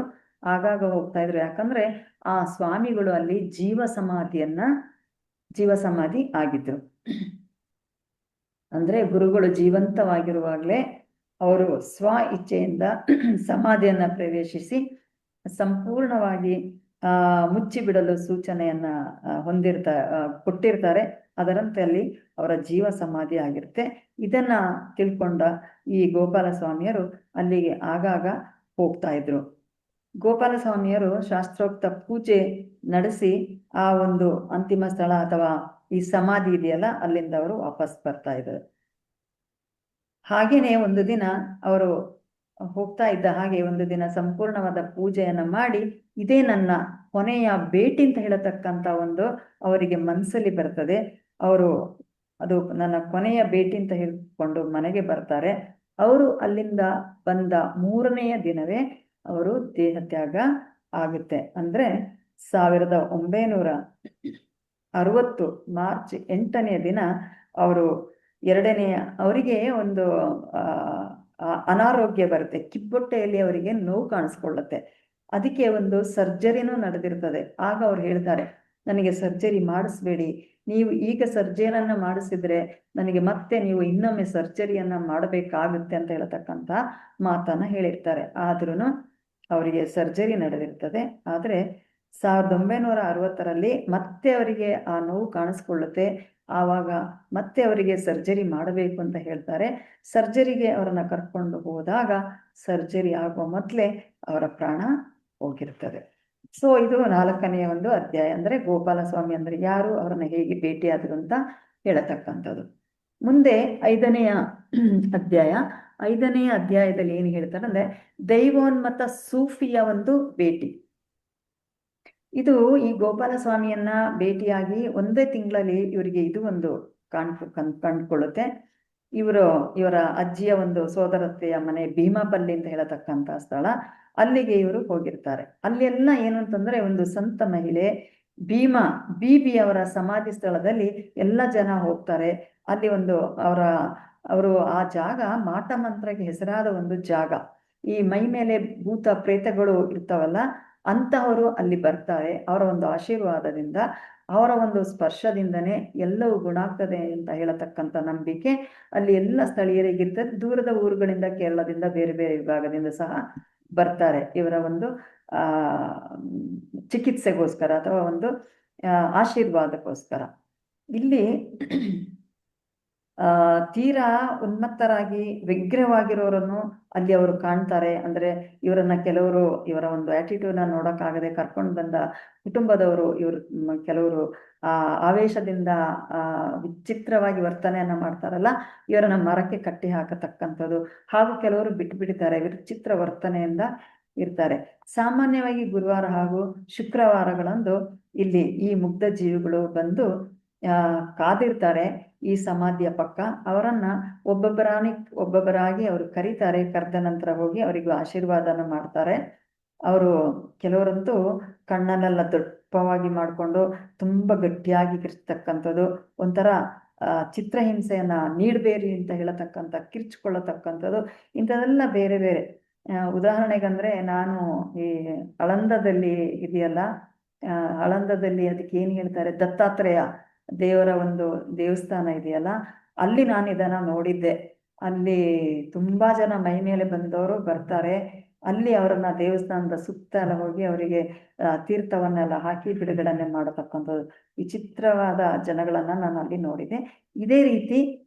ಆಗಾಗ ಹೋಗ್ತಾ ಇದ್ರು. ಯಾಕಂದ್ರೆ ಆ ಸ್ವಾಮಿಗಳು ಅಲ್ಲಿ ಜೀವ ಸಮಾಧಿ ಆಗಿದ್ರು. ಅಂದ್ರೆ ಗುರುಗಳು ಜೀವಂತವಾಗಿರುವಾಗಲೇ ಅವರು ಸ್ವ ಇಚ್ಛೆಯಿಂದ ಸಮಾಧಿಯನ್ನ ಪ್ರವೇಶಿಸಿ ಸಂಪೂರ್ಣವಾಗಿ ಮುಚ್ಚಿಬಿಡಲು ಸೂಚನೆಯನ್ನ ಕೊಟ್ಟಿರ್ತಾರೆ. ಅದರಂತೆ ಅಲ್ಲಿ ಅವರ ಜೀವ ಸಮಾಧಿ ಆಗಿರುತ್ತೆ. ಇದನ್ನ ತಿಳ್ಕೊಂಡ ಈ ಗೋಪಾಲಸ್ವಾಮಿಯರು ಅಲ್ಲಿಗೆ ಆಗಾಗ ಹೋಗ್ತಾ ಇದ್ರು. ಗೋಪಾಲಸ್ವಾಮಿಯರು ಶಾಸ್ತ್ರೋಕ್ತ ಪೂಜೆ ನಡೆಸಿ ಆ ಒಂದು ಅಂತಿಮ ಸ್ಥಳ ಅಥವಾ ಈ ಸಮಾಧಿ ಇದೆಯಲ್ಲ ಅಲ್ಲಿಂದ ಅವರು ವಾಪಸ್ ಬರ್ತಾ ಇದ್ರು. ಹಾಗೇನೆ ಒಂದು ದಿನ ಅವರು ಹೋಗ್ತಾ ಇದ್ದ ಹಾಗೆ ಒಂದು ದಿನ ಸಂಪೂರ್ಣವಾದ ಪೂಜೆಯನ್ನ ಮಾಡಿ ಇದೇ ನನ್ನ ಕೊನೆಯ ಭೇಟಿ ಅಂತ ಹೇಳತಕ್ಕಂತ ಒಂದು ಅವರಿಗೆ ಮನಸ್ಸಲ್ಲಿ ಬರ್ತದೆ. ಅವರು ಅದು ನನ್ನ ಕೊನೆಯ ಭೇಟಿ ಅಂತ ಹೇಳ್ಕೊಂಡು ಮನೆಗೆ ಬರ್ತಾರೆ. ಅವರು ಅಲ್ಲಿಂದ ಬಂದ 3ನೆಯ ದಿನವೇ ಅವರು ದೇಹ ತ್ಯಾಗ ಆಗುತ್ತೆ. ಅಂದ್ರೆ 1960 ಮಾರ್ಚ್ 8ನೇ ದಿನ ಅವರು ಅವರಿಗೆ ಒಂದು ಅನಾರೋಗ್ಯ ಬರುತ್ತೆ. ಕಿಬ್ಬೊಟ್ಟೆಯಲ್ಲಿ ಅವರಿಗೆ ನೋವು ಕಾಣಿಸ್ಕೊಳ್ಳುತ್ತೆ. ಅದಕ್ಕೆ ಒಂದು ಸರ್ಜರಿನೂ ನಡೆದಿರ್ತದೆ. ಆಗ ಅವ್ರು ಹೇಳ್ತಾರೆ, ನನಗೆ ಸರ್ಜರಿ ಮಾಡಿಸ್ಬೇಡಿ, ನೀವು ಈಗ ಸರ್ಜರಿಯನ್ನ ಮಾಡಿಸಿದ್ರೆ ನನಗೆ ಮತ್ತೆ ನೀವು ಇನ್ನೊಮ್ಮೆ ಸರ್ಜರಿಯನ್ನ ಮಾಡಬೇಕಾಗುತ್ತೆ ಅಂತ ಹೇಳತಕ್ಕಂತ ಮಾತನ್ನ ಹೇಳಿರ್ತಾರೆ. ಆದ್ರೂ ಅವರಿಗೆ ಸರ್ಜರಿ ನಡೆದಿರ್ತದೆ. ಆದ್ರೆ 1960ರಲ್ಲಿ ಮತ್ತೆ ಅವರಿಗೆ ಆ ನೋವು ಕಾಣಿಸ್ಕೊಳ್ಳುತ್ತೆ. ಆವಾಗ ಮತ್ತೆ ಅವರಿಗೆ ಸರ್ಜರಿ ಮಾಡಬೇಕು ಅಂತ ಹೇಳ್ತಾರೆ. ಸರ್ಜರಿಗೆ ಅವರನ್ನ ಕರ್ಕೊಂಡು ಹೋದಾಗ ಸರ್ಜರಿ ಆಗುವ ಮೊದಲೇ ಅವರ ಪ್ರಾಣ ಹೋಗಿರ್ತದೆ. ಸೊ ಇದು 4ನೇ ಒಂದು ಅಧ್ಯಾಯ. ಅಂದ್ರೆ ಗೋಪಾಲಸ್ವಾಮಿ ಅಂದ್ರೆ ಯಾರು, ಅವರನ್ನ ಹೇಗೆ ಭೇಟಿಯಾದ್ರು ಅಂತ ಹೇಳತಕ್ಕಂಥದ್ದು. ಮುಂದೆ 5ನೇ ಅಧ್ಯಾಯ. 5ನೇ ಅಧ್ಯಾಯದಲ್ಲಿ ಏನು ಹೇಳ್ತಾರೆ ಅಂದ್ರೆ ದೈವೋನ್ಮತ್ತ ಸೂಫಿಯ ಒಂದು ಭೇಟಿ. ಇದು ಈ ಗೋಪಾಲಸ್ವಾಮಿಯನ್ನ ಭೇಟಿಯಾಗಿ ಒಂದೇ ತಿಂಗಳಲ್ಲಿ ಇವರಿಗೆ ಇದು ಒಂದು ಕಂಡುಕೊಳ್ಳುತ್ತೆ. ಇವರ ಅಜ್ಜಿಯ ಒಂದು ಸೋದರತ್ತೆಯ ಮನೆ ಭೀಮಾಪಲ್ಲಿ ಅಂತ ಹೇಳತಕ್ಕಂತ ಸ್ಥಳ. ಅಲ್ಲಿಗೆ ಇವರು ಹೋಗಿರ್ತಾರೆ. ಅಲ್ಲಿ ಎಲ್ಲ ಏನು ಅಂತಂದ್ರೆ ಒಂದು ಸಂತ ಮಹಿಳೆ ಬೀಬಿಯವರ ಸಮಾಧಿ ಸ್ಥಳದಲ್ಲಿ ಎಲ್ಲ ಜನ ಹೋಗ್ತಾರೆ. ಅಲ್ಲಿ ಒಂದು ಅವರು ಆ ಜಾಗ ಮಾಟ ಮಂತ್ರಕ್ಕೆ ಹೆಸರಾದ ಒಂದು ಜಾಗ. ಈ ಮೈ ಮೇಲೆ ಭೂತ ಪ್ರೇತಗಳು ಇರ್ತಾವಲ್ಲ, ಅಂತಹವರು ಅಲ್ಲಿ ಬರ್ತಾರೆ. ಅವರ ಒಂದು ಆಶೀರ್ವಾದದಿಂದ, ಅವರ ಒಂದು ಸ್ಪರ್ಶದಿಂದನೇ ಎಲ್ಲವೂ ಗುಣ ಆಗ್ತದೆ ಅಂತ ಹೇಳತಕ್ಕಂಥ ನಂಬಿಕೆ ಅಲ್ಲಿ ಎಲ್ಲ ಸ್ಥಳೀಯರಿಗಿರ್ತದೆ. ದೂರದ ಊರುಗಳಿಂದ, ಕೇರಳದಿಂದ, ಬೇರೆ ಬೇರೆ ವಿಭಾಗದಿಂದ ಸಹ ಬರ್ತಾರೆ ಇವರ ಒಂದು ಚಿಕಿತ್ಸೆಗೋಸ್ಕರ ಅಥವಾ ಒಂದು ಆಶೀರ್ವಾದಕ್ಕೋಸ್ಕರ. ಇಲ್ಲಿ ತೀರಾ ಉನ್ಮತ್ತರಾಗಿ ವ್ಯಗ್ರವಾಗಿರೋರನ್ನು ಅಲ್ಲಿ ಅವರು ಕಾಣ್ತಾರೆ. ಅಂದ್ರೆ ಇವರನ್ನ ಕೆಲವರು ಇವರ ಒಂದು ಆಟಿಟ್ಯೂಡ್ನ ನೋಡೋಕ್ಕಾಗದೆ ಕರ್ಕೊಂಡು ಬಂದ ಕುಟುಂಬದವರು ಕೆಲವರು ಆವೇಶದಿಂದ ವಿಚಿತ್ರವಾಗಿ ವರ್ತನೆಯನ್ನ ಮಾಡ್ತಾರಲ್ಲ, ಇವರನ್ನ ಮರಕ್ಕೆ ಕಟ್ಟಿ ಹಾಕತಕ್ಕಂಥದ್ದು. ಹಾಗೂ ಕೆಲವರು ಬಿಟ್ಬಿಡ್ತಾರೆ, ವಿಚಿತ್ರ ವರ್ತನೆಯಿಂದ ಇರ್ತಾರೆ. ಸಾಮಾನ್ಯವಾಗಿ ಗುರುವಾರ ಹಾಗೂ ಶುಕ್ರವಾರಗಳಂದು ಇಲ್ಲಿ ಈ ಮುಗ್ಧ ಜೀವಿಗಳು ಬಂದು ಕಾದಿರ್ತಾರೆ ಈ ಸಮಾಧಿಯ ಪಕ್ಕ. ಅವರನ್ನ ಒಬ್ಬೊಬ್ಬರಾಗಿ ಅವರು ಕರೀತಾರೆ. ಕರೆದ ನಂತರ ಹೋಗಿ ಅವರಿಗೂ ಆಶೀರ್ವಾದನ ಮಾಡ್ತಾರೆ. ಕೆಲವರಂತೂ ಕಣ್ಣನ್ನೆಲ್ಲ ದಪ್ಪವಾಗಿ ಮಾಡಿಕೊಂಡು ತುಂಬಾ ಗಟ್ಟಿಯಾಗಿ ಕಿರ್ಚತಕ್ಕಂಥದ್ದು, ಒಂಥರ ಚಿತ್ರಹಿಂಸೆಯನ್ನ ನೀಡಬೇರಿ ಅಂತ ಹೇಳತಕ್ಕಂಥ ಕಿರ್ಚ್ಕೊಳ್ಳತಕ್ಕಂಥದ್ದು, ಇಂಥದೆಲ್ಲ ಬೇರೆ ಬೇರೆ. ಉದಾಹರಣೆಗಂದ್ರೆ ನಾನು ಈ ಆಳಂದದಲ್ಲಿ ಇದೆಯಲ್ಲ, ಆಳಂದದಲ್ಲಿ ಅದಕ್ಕೆ ಏನ್ ಹೇಳ್ತಾರೆ, ದತ್ತಾತ್ರೇಯ ದೇವರ ಒಂದು ದೇವಸ್ಥಾನ ಇದೆಯಲ್ಲ, ಅಲ್ಲಿ ನಾನು ಇದನ್ನ ನೋಡಿದ್ದೆ. ಅಲ್ಲಿ ತುಂಬಾ ಜನ ಮೈ ಮೇಲೆ ಬಂದವರು ಬರ್ತಾರೆ. ಅಲ್ಲಿ ಅವರನ್ನ ದೇವಸ್ಥಾನದ ಸುತ್ತ ಎಲ್ಲ ಹೋಗಿ ಅವರಿಗೆ ತೀರ್ಥವನ್ನೆಲ್ಲ ಹಾಕಿ ಬಿಡುಗಡೆ ಮಾಡತಕ್ಕಂಥದ್ದು ವಿಚಿತ್ರವಾದ ಜನಗಳನ್ನ ನಾನು ಅಲ್ಲಿ ನೋಡಿದೆ. ಇದೇ ರೀತಿ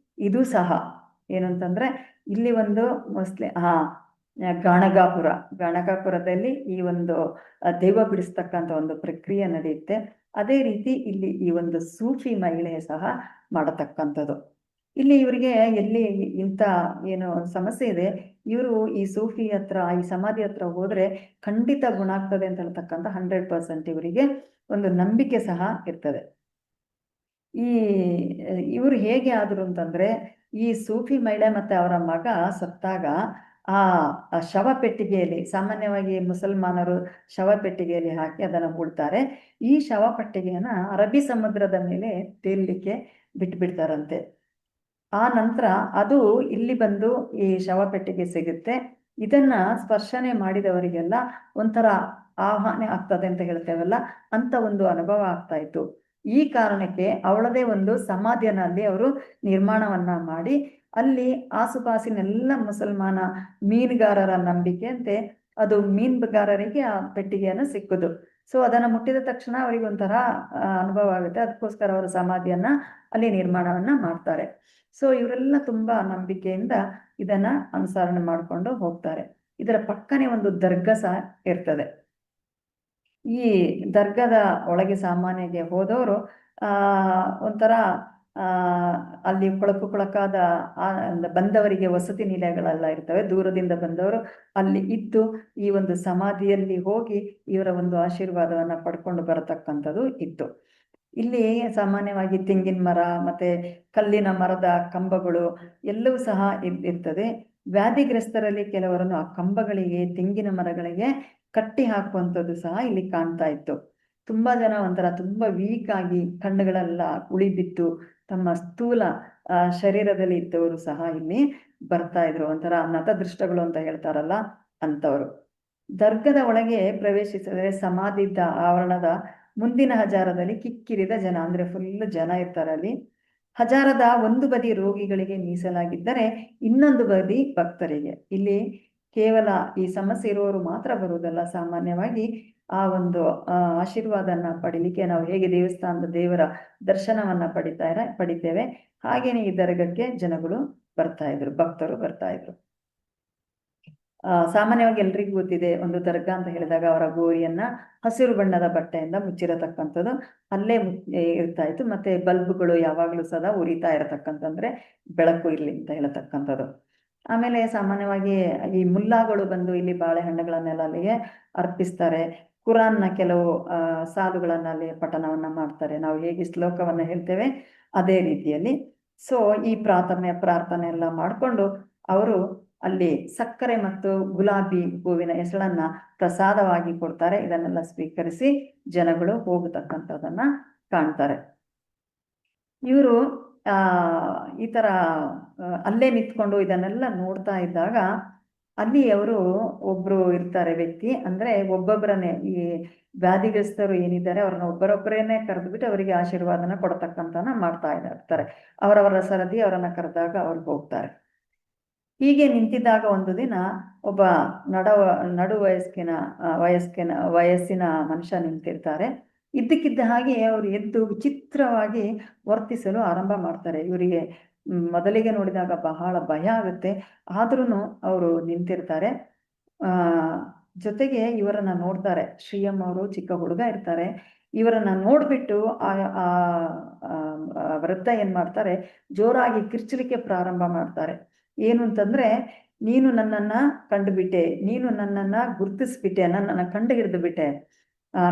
ಇದು ಸಹ ಏನು ಅಂತಂದ್ರೆ ಇಲ್ಲಿ ಒಂದು ಮೋಸ್ಟ್ಲಿ ಗಾಣಗಾಪುರದಲ್ಲಿ ಈ ಒಂದು ದೈವ ಬಿಡಿಸ್ತಕ್ಕಂಥ ಒಂದು ಪ್ರಕ್ರಿಯೆ ನಡೆಯುತ್ತೆ. ಅದೇ ರೀತಿ ಇಲ್ಲಿ ಈ ಒಂದು ಸೂಫಿ ಮಹಿಳೆ ಸಹ ಮಾಡತಕ್ಕಂಥದ್ದು. ಇಲ್ಲಿ ಇವರಿಗೆ ಎಲ್ಲಿ ಇಂಥ ಏನು ಸಮಸ್ಯೆ ಇದೆ, ಇವರು ಈ ಸೂಫಿ ಹತ್ರ, ಈ ಸಮಾಧಿ ಹತ್ರ ಹೋದ್ರೆ ಖಂಡಿತ ಗುಣ ಆಗ್ತದೆ ಅಂತ ಹೇಳ್ತಕ್ಕಂಥ 100% ಇವರಿಗೆ ಒಂದು ನಂಬಿಕೆ ಸಹ ಇರ್ತದೆ. ಈ ಇವರು ಹೇಗೆ ಆದ್ರು ಅಂತಂದ್ರೆ, ಈ ಸೂಫಿ ಮಹಿಳೆ ಮತ್ತೆ ಅವರ ಮಗ ಸತ್ತಾಗ ಆ ಶವ ಪೆಟ್ಟಿಗೆಯಲ್ಲಿ, ಸಾಮಾನ್ಯವಾಗಿ ಮುಸಲ್ಮಾನರು ಶವ ಪೆಟ್ಟಿಗೆಯಲ್ಲಿ ಹಾಕಿ ಅದನ್ನು ಹೂಳ್ತಾರೆ. ಈ ಶವ ಪೆಟ್ಟಿಗೆಯನ್ನ ಅರಬ್ಬಿ ಸಮುದ್ರದ ಮೇಲೆ ತೇಲ್ಲಿಕ್ಕೆ ಬಿಟ್ಬಿಡ್ತಾರಂತೆ. ಆ ನಂತರ ಅದು ಇಲ್ಲಿ ಬಂದು ಈ ಶವ ಪೆಟ್ಟಿಗೆ ಸಿಗುತ್ತೆ. ಇದನ್ನ ಸ್ಪರ್ಶನೆ ಮಾಡಿದವರಿಗೆಲ್ಲ ಒಂಥರ ಆಹ್ವಾನ ಆಗ್ತದೆ ಅಂತ ಹೇಳ್ತೇವಲ್ಲ, ಅಂತ ಒಂದು ಅನುಭವ ಆಗ್ತಾ ಇತ್ತು. ಈ ಕಾರಣಕ್ಕೆ ಅವಳದೇ ಒಂದು ಸಮಾಧಿಯನ್ನ ಅಲ್ಲಿ ಅವರು ನಿರ್ಮಾಣವನ್ನ ಮಾಡಿ, ಅಲ್ಲಿ ಆಸುಪಾಸಿನೆಲ್ಲ ಮುಸಲ್ಮಾನ ಮೀನುಗಾರರ ನಂಬಿಕೆಯಂತೆ ಅದು ಮೀನುಗಾರರಿಗೆ ಆ ಪೆಟ್ಟಿಗೆಯನ್ನು ಸಿಕ್ಕುದು. ಸೊ ಅದನ್ನ ಮುಟ್ಟಿದ ತಕ್ಷಣ ಅವರಿಗೆ ಒಂಥರ ಅನುಭವ ಆಗುತ್ತೆ. ಅದಕ್ಕೋಸ್ಕರ ಅವರು ಸಮಾಧಿಯನ್ನ ಅಲ್ಲಿ ನಿರ್ಮಾಣವನ್ನ ಮಾಡ್ತಾರೆ. ಸೊ ಇವರೆಲ್ಲ ತುಂಬಾ ನಂಬಿಕೆಯಿಂದ ಇದನ್ನ ಅನುಸರಣೆ ಮಾಡಿಕೊಂಡು ಹೋಗ್ತಾರೆ. ಇದರ ಪಕ್ಕನೆ ಒಂದು ದರ್ಗಾ ಸಹ ಇರ್ತದೆ. ಈ ದರ್ಗದ ಒಳಗೆ ಸಾಮಾನ್ಯಗೆ ಹೋದವರು ಒಂಥರ ಅಲ್ಲಿ ಕೊಳಕಾದ ಬಂದವರಿಗೆ ವಸತಿ ನಿಲಯಗಳೆಲ್ಲ ಇರ್ತವೆ. ದೂರದಿಂದ ಬಂದವರು ಅಲ್ಲಿ ಇದ್ದು ಈ ಒಂದು ಸಮಾಧಿಯಲ್ಲಿ ಹೋಗಿ ಇವರ ಒಂದು ಆಶೀರ್ವಾದವನ್ನ ಪಡ್ಕೊಂಡು ಬರತಕ್ಕಂಥದ್ದು ಇತ್ತು. ಇಲ್ಲಿ ಸಾಮಾನ್ಯವಾಗಿ ತೆಂಗಿನ ಮರ ಮತ್ತೆ ಕಲ್ಲಿನ ಮರದ ಕಂಬಗಳು ಎಲ್ಲವೂ ಸಹ ಇರ್ತದೆ. ವ್ಯಾಧಿಗ್ರಸ್ತರಲ್ಲಿ ಕೆಲವರನ್ನು ಆ ಕಂಬಗಳಿಗೆ, ತೆಂಗಿನ ಮರಗಳಿಗೆ ಕಟ್ಟಿ ಹಾಕುವಂಥದ್ದು ಸಹ ಇಲ್ಲಿ ಕಾಣ್ತಾ ಇತ್ತು. ತುಂಬಾ ಜನ ಒಂಥರ ತುಂಬಾ ವೀಕ್ ಆಗಿ ಕಣ್ಣುಗಳೆಲ್ಲ ಉಳಿಬಿಟ್ಟು ತಮ್ಮ ಸ್ಥೂಲ ಶರೀರದಲ್ಲಿ ಇದ್ದವರು ಸಹ ಇಲ್ಲಿ ಬರ್ತಾ ಇದ್ರು. ಒಂಥರ ನತದೃಷ್ಟಗಳು ಅಂತ ಹೇಳ್ತಾರಲ್ಲ, ಅಂತವರು. ದರ್ಗದ ಒಳಗೆ ಪ್ರವೇಶಿಸಿದರೆ ಸಮಾಧಿದ್ದ ಆವರಣದ ಮುಂದಿನ ಹಜಾರದಲ್ಲಿ ಕಿಕ್ಕಿರಿದ ಜನ, ಅಂದ್ರೆ ಫುಲ್ ಜನ ಇರ್ತಾರೆ ಅಲ್ಲಿ. ಹಜಾರದ ಒಂದು ಬದಿ ರೋಗಿಗಳಿಗೆ ಮೀಸಲಾಗಿದ್ದರೆ ಇನ್ನೊಂದು ಬದಿ ಭಕ್ತರಿಗೆ. ಇಲ್ಲಿ ಕೇವಲ ಈ ಸಮಸ್ಯೆ ಇರುವವರು ಮಾತ್ರ ಬರುವುದಲ್ಲ, ಸಾಮಾನ್ಯವಾಗಿ ಆ ಒಂದು ಆಶೀರ್ವಾದನ ಪಡಿಲಿಕ್ಕೆ ನಾವು ಹೇಗೆ ದೇವಸ್ಥಾನದ ದೇವರ ದರ್ಶನವನ್ನ ಪಡಿತೇವೆ, ಹಾಗೇನೆ ಈ ದರ್ಗಕ್ಕೆ ಜನಗಳು ಬರ್ತಾ ಇದ್ರು, ಭಕ್ತರು ಬರ್ತಾ ಇದ್ರು. ಸಾಮಾನ್ಯವಾಗಿ ಎಲ್ರಿಗೂ ಗೊತ್ತಿದೆ, ಒಂದು ದರ್ಗಾ ಅಂತ ಹೇಳಿದಾಗ ಅವರ ಗೋರಿಯನ್ನ ಹಸಿರು ಬಣ್ಣದ ಬಟ್ಟೆಯಿಂದ ಮುಚ್ಚಿರತಕ್ಕಂಥದ್ದು ಅಲ್ಲೇ ಇರ್ತಾ ಇತ್ತು. ಮತ್ತೆ ಬಲ್ಬ್ಗಳು ಯಾವಾಗಲೂ ಸದಾ ಉರಿತಾ ಇರತಕ್ಕಂತಂದ್ರೆ ಬೆಳಕು ಇರ್ಲಿ ಅಂತ ಹೇಳತಕ್ಕಂಥದ್ದು. ಆಮೇಲೆ ಸಾಮಾನ್ಯವಾಗಿ ಈ ಮುಲ್ಲಾಗಳು ಬಂದು ಇಲ್ಲಿ ಬಾಳೆಹಣ್ಣುಗಳನ್ನೆಲ್ಲ ಅಲ್ಲಿಗೆ ಅರ್ಪಿಸ್ತಾರೆ. ಕುರಾನ್ನ ಕೆಲವು ಸಾಲುಗಳನ್ನ ಅಲ್ಲಿ ಪಠನವನ್ನ ಮಾಡ್ತಾರೆ. ನಾವು ಹೇಗೆ ಶ್ಲೋಕವನ್ನ ಹೇಳ್ತೇವೆ ಅದೇ ರೀತಿಯಲ್ಲಿ. ಸೊ ಈ ಪ್ರಾರ್ಥನೆ ಎಲ್ಲ ಮಾಡಿಕೊಂಡು ಅವರು ಅಲ್ಲಿ ಸಕ್ಕರೆ ಮತ್ತು ಗುಲಾಬಿ ಹೂವಿನ ಎಸಳನ್ನ ಪ್ರಸಾದವಾಗಿ ಕೊಡ್ತಾರೆ. ಇದನ್ನೆಲ್ಲ ಸ್ವೀಕರಿಸಿ ಜನಗಳು ಹೋಗತಕ್ಕಂಥದ್ದನ್ನ ಕಾಣ್ತಾರೆ. ಇವರು ಈ ತರ ಅಲ್ಲೇ ನಿಂತ್ಕೊಂಡು ಇದನ್ನೆಲ್ಲ ನೋಡ್ತಾ ಇದ್ದಾಗ ಅಲ್ಲಿ ಅವರು ಒಬ್ರು ಇರ್ತಾರೆ ವ್ಯಕ್ತಿ, ಅಂದ್ರೆ ಒಬ್ಬೊಬ್ಬರನ್ನೇ ಈ ವ್ಯಾಧಿಗ್ರಸ್ತರು ಏನಿದ್ದಾರೆ ಅವ್ರನ್ನ ಒಬ್ಬರೊಬ್ಬರೇನೆ ಕರೆದ್ಬಿಟ್ಟು ಅವರಿಗೆ ಆಶೀರ್ವಾದನ ಕೊಡತಕ್ಕಂತನ ಮಾಡ್ತಾ ಇರ್ತಾರೆ. ಅವರವರ ಸರದಿ ಅವರನ್ನ ಕರೆದಾಗ ಅವ್ರು ಹೋಗ್ತಾರೆ. ಹೀಗೆ ನಿಂತಿದ್ದಾಗ ಒಂದು ದಿನ ಒಬ್ಬ ನಡು ವಯಸ್ಸಿನ ಮನುಷ್ಯ ನಿಂತಿರ್ತಾರೆ. ಇದ್ದಕ್ಕಿದ್ದ ಹಾಗೆ ಅವರು ಎದ್ದು ವಿಚಿತ್ರವಾಗಿ ವರ್ತಿಸಲು ಆರಂಭ ಮಾಡ್ತಾರೆ. ಇವರಿಗೆ ಮೊದಲಿಗೆ ನೋಡಿದಾಗ ಬಹಳ ಭಯ ಆಗುತ್ತೆ, ಆದ್ರೂ ಅವರು ನಿಂತಿರ್ತಾರೆ. ಜೊತೆಗೆ ಇವರನ್ನ ನೋಡ್ತಾರೆ. ಶ್ರೀಯಂ ಅವರು ಚಿಕ್ಕ ಹುಡುಗ ಇರ್ತಾರೆ. ಇವರನ್ನ ನೋಡ್ಬಿಟ್ಟು ಆ ವೃದ್ಧ ಏನ್ ಮಾಡ್ತಾರೆ, ಜೋರಾಗಿ ಕಿರ್ಚಲಿಕ್ಕೆ ಪ್ರಾರಂಭ ಮಾಡ್ತಾರೆ. ಏನು ಅಂತಂದ್ರೆ, ನೀನು ನನ್ನನ್ನ ಕಂಡುಬಿಟ್ಟೆ, ನೀನು ನನ್ನನ್ನ ಗುರ್ತಿಸ್ಬಿಟ್ಟೆ, ನನ್ನನ್ನ ಕಂಡು ಹಿಡಿದು ಬಿಟ್ಟೆ,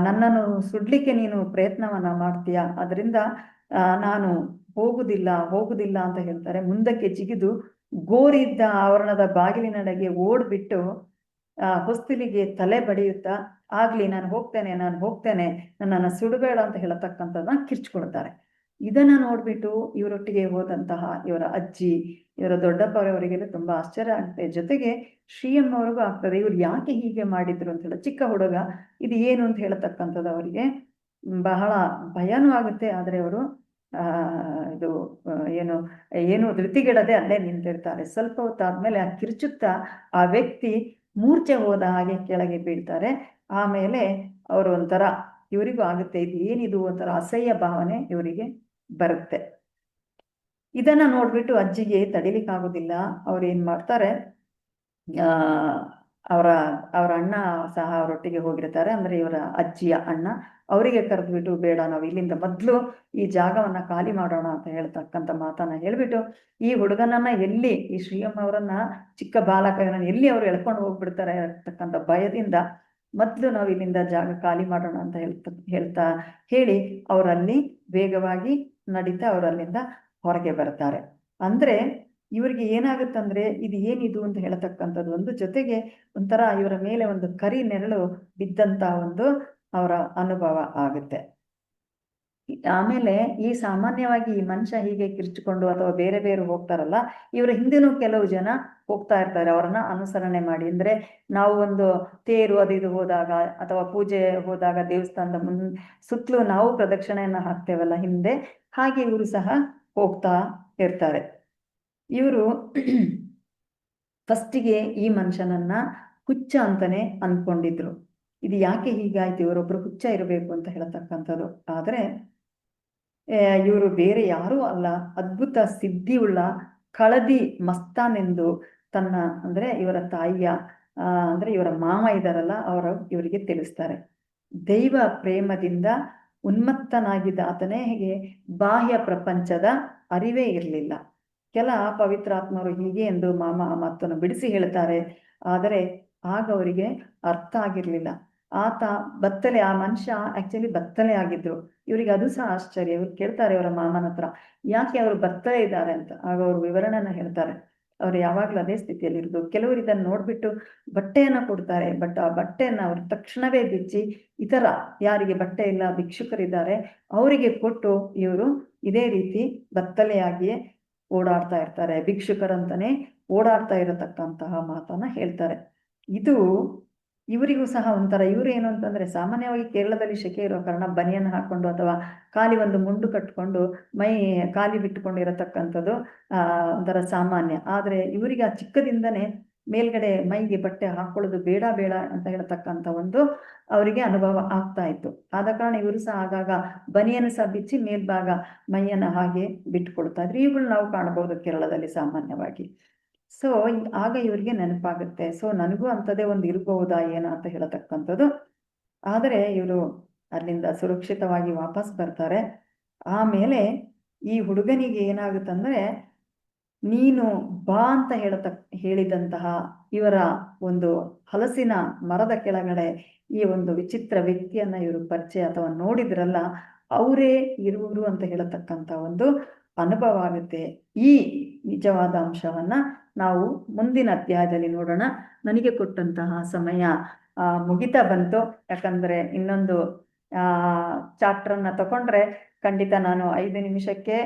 ನನ್ನನ್ನು ಸುಡ್ಲಿಕ್ಕೆ ನೀನು ಪ್ರಯತ್ನವನ್ನ ಮಾಡ್ತೀಯ, ಅದರಿಂದ ನಾನು ಹೋಗುದಿಲ್ಲ ಅಂತ ಹೇಳ್ತಾರೆ. ಮುಂದಕ್ಕೆ ಜಿಗಿದು ಗೋರಿದ್ದ ಆವರಣದ ಬಾಗಿಲಿನಡೆಗೆ ಓಡ್ಬಿಟ್ಟು ಹೊಸ್ತಿಲಿಗೆ ತಲೆ ಬಡಿಯುತ್ತಾ, ಆಗ್ಲಿ ನಾನು ಹೋಗ್ತೇನೆ, ನನ್ನನ್ನು ಸುಡಬೇಡ ಅಂತ ಹೇಳತಕ್ಕಂಥದ್ದನ್ನ ಕಿರ್ಚ್ಕೊಳ್ತಾರೆ. ಇದನ್ನ ನೋಡ್ಬಿಟ್ಟು ಇವರೊಟ್ಟಿಗೆ ಹೋದಂತಹ ಇವರ ಅಜ್ಜಿ, ಇವರ ದೊಡ್ಡಪ್ಪವರಿಗೆಲ್ಲ ತುಂಬಾ ಆಶ್ಚರ್ಯ ಆಗುತ್ತೆ. ಜೊತೆಗೆ ಶ್ರೀಯಂ ಅವ್ರಿಗೂ ಆಗ್ತದೆ, ಇವ್ರು ಯಾಕೆ ಹೀಗೆ ಮಾಡಿದ್ರು ಅಂತ ಹೇಳಿ. ಚಿಕ್ಕ ಹುಡುಗ, ಇದು ಏನು ಅಂತ ಹೇಳತಕ್ಕಂಥದ್ದು ಅವರಿಗೆ ಬಹಳ ಭಯನೂ ಆಗುತ್ತೆ. ಆದ್ರೆ ಅವರು ಇದು ಏನು ಧೃತಿಗೆಡದೆ ಅಲ್ಲೇ ನಿಂತಿರ್ತಾರೆ. ಸ್ವಲ್ಪ ಹೊತ್ತಾದ್ಮೇಲೆ ಆ ಕಿರ್ಚುತ್ತಾ ಆ ವ್ಯಕ್ತಿ ಮೂರ್ಛೆ ಹೋದ ಹಾಗೆ ಕೆಳಗೆ ಬೀಳ್ತಾರೆ. ಆಮೇಲೆ ಅವರು ಒಂಥರ, ಇವರಿಗೂ ಆಗುತ್ತೆ ಇದು ಏನಿದು ಒಂಥರ ಅಸಹ್ಯ ಭಾವನೆ ಇವರಿಗೆ ಬರುತ್ತೆ. ಇದನ್ನ ನೋಡ್ಬಿಟ್ಟು ಅಜ್ಜಿಗೆ ತಡಿಲಿಕ್ಕಾಗೋದಿಲ್ಲ. ಅವ್ರು ಏನ್ ಮಾಡ್ತಾರೆ, ಅವರ ಅವರ ಅಣ್ಣ ಸಹ ಅವರೊಟ್ಟಿಗೆ ಹೋಗಿರ್ತಾರೆ, ಅಂದ್ರೆ ಇವರ ಅಜ್ಜಿಯ ಅಣ್ಣ. ಅವರಿಗೆ ಕರೆದ್ಬಿಟ್ಟು, ಬೇಡ, ನಾವು ಇಲ್ಲಿಂದ ಮೊದಲು ಈ ಜಾಗವನ್ನ ಖಾಲಿ ಮಾಡೋಣ ಅಂತ ಹೇಳ್ತಕ್ಕಂಥ ಮಾತನ್ನ ಹೇಳ್ಬಿಟ್ಟು, ಈ ಹುಡುಗನನ್ನ ಎಲ್ಲಿ, ಈ ಶ್ರೀಯಮ್ಮ ಅವರನ್ನ, ಚಿಕ್ಕ ಬಾಲಕರನ್ನ ಎಲ್ಲಿ ಅವರು ಎಳ್ಕೊಂಡು ಹೋಗ್ಬಿಡ್ತಾರೆ ಅಂತಕ್ಕಂಥ ಭಯದಿಂದ ಮೊದಲು ನಾವು ಇಲ್ಲಿಂದ ಜಾಗ ಖಾಲಿ ಮಾಡೋಣ ಅಂತ ಹೇಳಿ ಅವರಲ್ಲಿ ವೇಗವಾಗಿ ನಡೀತಾ ಅವರಲ್ಲಿಂದ ಹೊರಗೆ ಬರ್ತಾರೆ. ಅಂದ್ರೆ ಇವರಿಗೆ ಏನಾಗುತ್ತಂದ್ರೆ, ಇದು ಏನಿದು ಅಂತ ಹೇಳತಕ್ಕಂಥದ್ದು ಒಂದು, ಜೊತೆಗೆ ಒಂಥರ ಇವರ ಮೇಲೆ ಒಂದು ಕರಿ ನೆರಳು ಬಿದ್ದಂತ ಒಂದು ಅವರ ಅನುಭವ ಆಗುತ್ತೆ. ಆಮೇಲೆ ಈ ಸಾಮಾನ್ಯವಾಗಿ ಈ ಮನುಷ್ಯ ಹೀಗೆ ಕಿರ್ಚಿಕೊಂಡು ಅಥವಾ ಬೇರೆ ಬೇರೆ ಹೋಗ್ತಾರಲ್ಲ, ಇವರ ಹಿಂದಿನೂ ಕೆಲವು ಜನ ಹೋಗ್ತಾ ಇರ್ತಾರೆ ಅವರನ್ನ ಅನುಸರಣೆ ಮಾಡಿ. ಅಂದ್ರೆ ನಾವು ಒಂದು ತೇರು ಅದು ಇದು ಹೋದಾಗ ಅಥವಾ ಪೂಜೆ ಹೋದಾಗ ದೇವಸ್ಥಾನದ ಸುತ್ತಲೂ ನಾವು ಪ್ರದಕ್ಷಿಣೆಯನ್ನ ಹಾಕ್ತೇವಲ್ಲ ಹಿಂದೆ, ಹಾಗೆ ಇವರು ಸಹ ಹೋಗ್ತಾ ಇರ್ತಾರೆ. ಇವರು ಫಸ್ಟಿಗೆ ಈ ಮನುಷ್ಯನನ್ನ ಹುಚ್ಚ ಅಂತಾನೆ ಅನ್ಕೊಂಡಿದ್ರು. ಇದು ಯಾಕೆ ಹೀಗಾಯ್ತು, ಇವರೊಬ್ರು ಹುಚ್ಚ ಇರಬೇಕು ಅಂತ ಹೇಳತಕ್ಕಂಥದ್ದು. ಆದ್ರೆ ಇವರು ಬೇರೆ ಯಾರೂ ಅಲ್ಲ, ಅದ್ಭುತ ಸಿದ್ಧಿಯುಳ್ಳ ಕಳದಿ ಮಸ್ತಾನೆಂದು ತನ್ನ, ಅಂದ್ರೆ ಇವರ ತಾಯಿಯ ಅಂದ್ರೆ ಇವರ ಮಾಮ ಇದಾರಲ್ಲ ಇವರಿಗೆ ತಿಳಿಸ್ತಾರೆ. ದೈವ ಪ್ರೇಮದಿಂದ ಉನ್ಮತ್ತನಾಗಿದ್ದ ಆತನಿಗೆ ಬಾಹ್ಯ ಪ್ರಪಂಚದ ಅರಿವೇ ಇರಲಿಲ್ಲ. ಕೆಲ ಪವಿತ್ರಾತ್ಮರು ಹೀಗೆ ಎಂದು ಮಾಮ ಆ ಮಾತನ್ನು ಬಿಡಿಸಿ ಹೇಳ್ತಾರೆ. ಆದರೆ ಆಗ ಅವರಿಗೆ ಅರ್ಥ ಆಗಿರ್ಲಿಲ್ಲ. ಆತ ಬತ್ತಲೆ, ಆ ಮನುಷ್ಯ ಆಕ್ಚುಲಿ ಬತ್ತಲೆ ಆಗಿದ್ರು. ಇವರಿಗೆ ಅದು ಸಹ ಆಶ್ಚರ್ಯ. ಇವ್ರು ಕೇಳ್ತಾರೆ ಅವರ ಮಾಮನ ಹತ್ರ, ಯಾಕೆ ಅವರು ಬತ್ತಲೆ ಇದ್ದಾರೆ ಅಂತ. ಆಗ ಅವರು ವಿವರಣೆನ ಹೇಳ್ತಾರೆ. ಅವ್ರು ಯಾವಾಗ್ಲೂ ಅದೇ ಸ್ಥಿತಿಯಲ್ಲಿ ಇರೋದು. ಕೆಲವರು ಇದನ್ನು ನೋಡ್ಬಿಟ್ಟು ಬಟ್ಟೆಯನ್ನ ಕೊಡ್ತಾರೆ, ಬಟ್ ಆ ಬಟ್ಟೆಯನ್ನ ಅವ್ರು ತಕ್ಷಣವೇ ಬಿಚ್ಚಿ ಇತರ ಯಾರಿಗೆ ಬಟ್ಟೆ ಇಲ್ಲ, ಭಿಕ್ಷುಕರಿದ್ದಾರೆ, ಅವರಿಗೆ ಕೊಟ್ಟು ಇವರು ಇದೇ ರೀತಿ ಬತ್ತಲೆಯಾಗಿಯೇ ಓಡಾಡ್ತಾ ಇರ್ತಾರೆ. ಭಿಕ್ಷುಕರಂತಾನೆ ಓಡಾಡ್ತಾ ಇರತಕ್ಕಂತಹ ಮಾತನ್ನ ಹೇಳ್ತಾರೆ. ಇದು ಇವರಿಗೂ ಸಹ ಒಂಥರ, ಇವರು ಏನು ಅಂತಂದ್ರೆ, ಸಾಮಾನ್ಯವಾಗಿ ಕೇರಳದಲ್ಲಿ ಶೆಕೆ ಇರೋ ಕಾರಣ ಬನಿಯನ್ನು ಹಾಕೊಂಡು ಅಥವಾ ಖಾಲಿ ಒಂದು ಮುಂಡು ಕಟ್ಕೊಂಡು ಮೈ ಖಾಲಿ ಬಿಟ್ಟುಕೊಂಡಿರತಕ್ಕಂಥದ್ದು ಒಂಥರ ಸಾಮಾನ್ಯ. ಆದ್ರೆ ಇವರಿಗೆ ಆ ಚಿಕ್ಕದಿಂದನೇ ಮೇಲ್ಗಡೆ ಮೈಗೆ ಬಟ್ಟೆ ಹಾಕೊಳ್ಳೋದು ಬೇಡ ಬೇಡ ಅಂತ ಹೇಳ್ತಕ್ಕಂಥ ಒಂದು ಅವರಿಗೆ ಅನುಭವ ಆಗ್ತಾ ಇತ್ತು. ಆದ ಕಾರಣ ಇವರು ಸಹ ಆಗಾಗ ಬನಿಯನ್ನು ಸಹ ಬಿಚ್ಚಿ ಮೇಲ್ಭಾಗ ಮೈಯನ್ನು ಹಾಗೆ ಬಿಟ್ಕೊಳ್ತಾ ಇದ್ರು. ಇವುಗಳು ನಾವು ಕಾಣಬಹುದು ಕೇರಳದಲ್ಲಿ ಸಾಮಾನ್ಯವಾಗಿ. ಸೊ ಆಗ ಇವರಿಗೆ ನೆನಪಾಗುತ್ತೆ, ಸೊ ನನಗೂ ಅಂಥದ್ದೇ ಒಂದು ಇರಬಹುದಾ ಏನೋ ಅಂತ ಹೇಳತಕ್ಕಂಥದ್ದು. ಆದರೆ ಇವರು ಅಲ್ಲಿಂದ ಸುರಕ್ಷಿತವಾಗಿ ವಾಪಸ್ ಬರ್ತಾರೆ. ಆಮೇಲೆ ಈ ಹುಡುಗನಿಗೆ ಏನಾಗುತ್ತಂದ್ರೆ, ನೀನು ಬಾ ಅಂತ ಹೇಳಿದಂತಹ ಇವರ ಒಂದು ಹಲಸಿನ ಮರದ ಕೆಳಗಡೆ ಈ ಒಂದು ವಿಚಿತ್ರ ವ್ಯಕ್ತಿಯನ್ನ ಇವರು ಪರಿಚಯ ಅಥವಾ ನೋಡಿದ್ರಲ್ಲ, ಅವರೇ ಇರುವರು ಅಂತ ಹೇಳತಕ್ಕಂಥ ಒಂದು ಅನುಭವ ಆಗುತ್ತೆ. ಈ ನಿಜವಾದ ಅಂಶವನ್ನ ನಾವು ಮುಂದಿನ ಅಧ್ಯಾಯದಲ್ಲಿ ನೋಡೋಣ. ನನಗೆ ಕೊಟ್ಟಂತಹ ಸಮಯ ಮುಗಿತಾ ಬಂತು. ಯಾಕಂದ್ರೆ ಇನ್ನೊಂದು ಚಾಪ್ಟರ್ನ ತಗೊಂಡ್ರೆ ಖಂಡಿತ ನಾನು 5 ನಿಮಿಷಕ್ಕೆ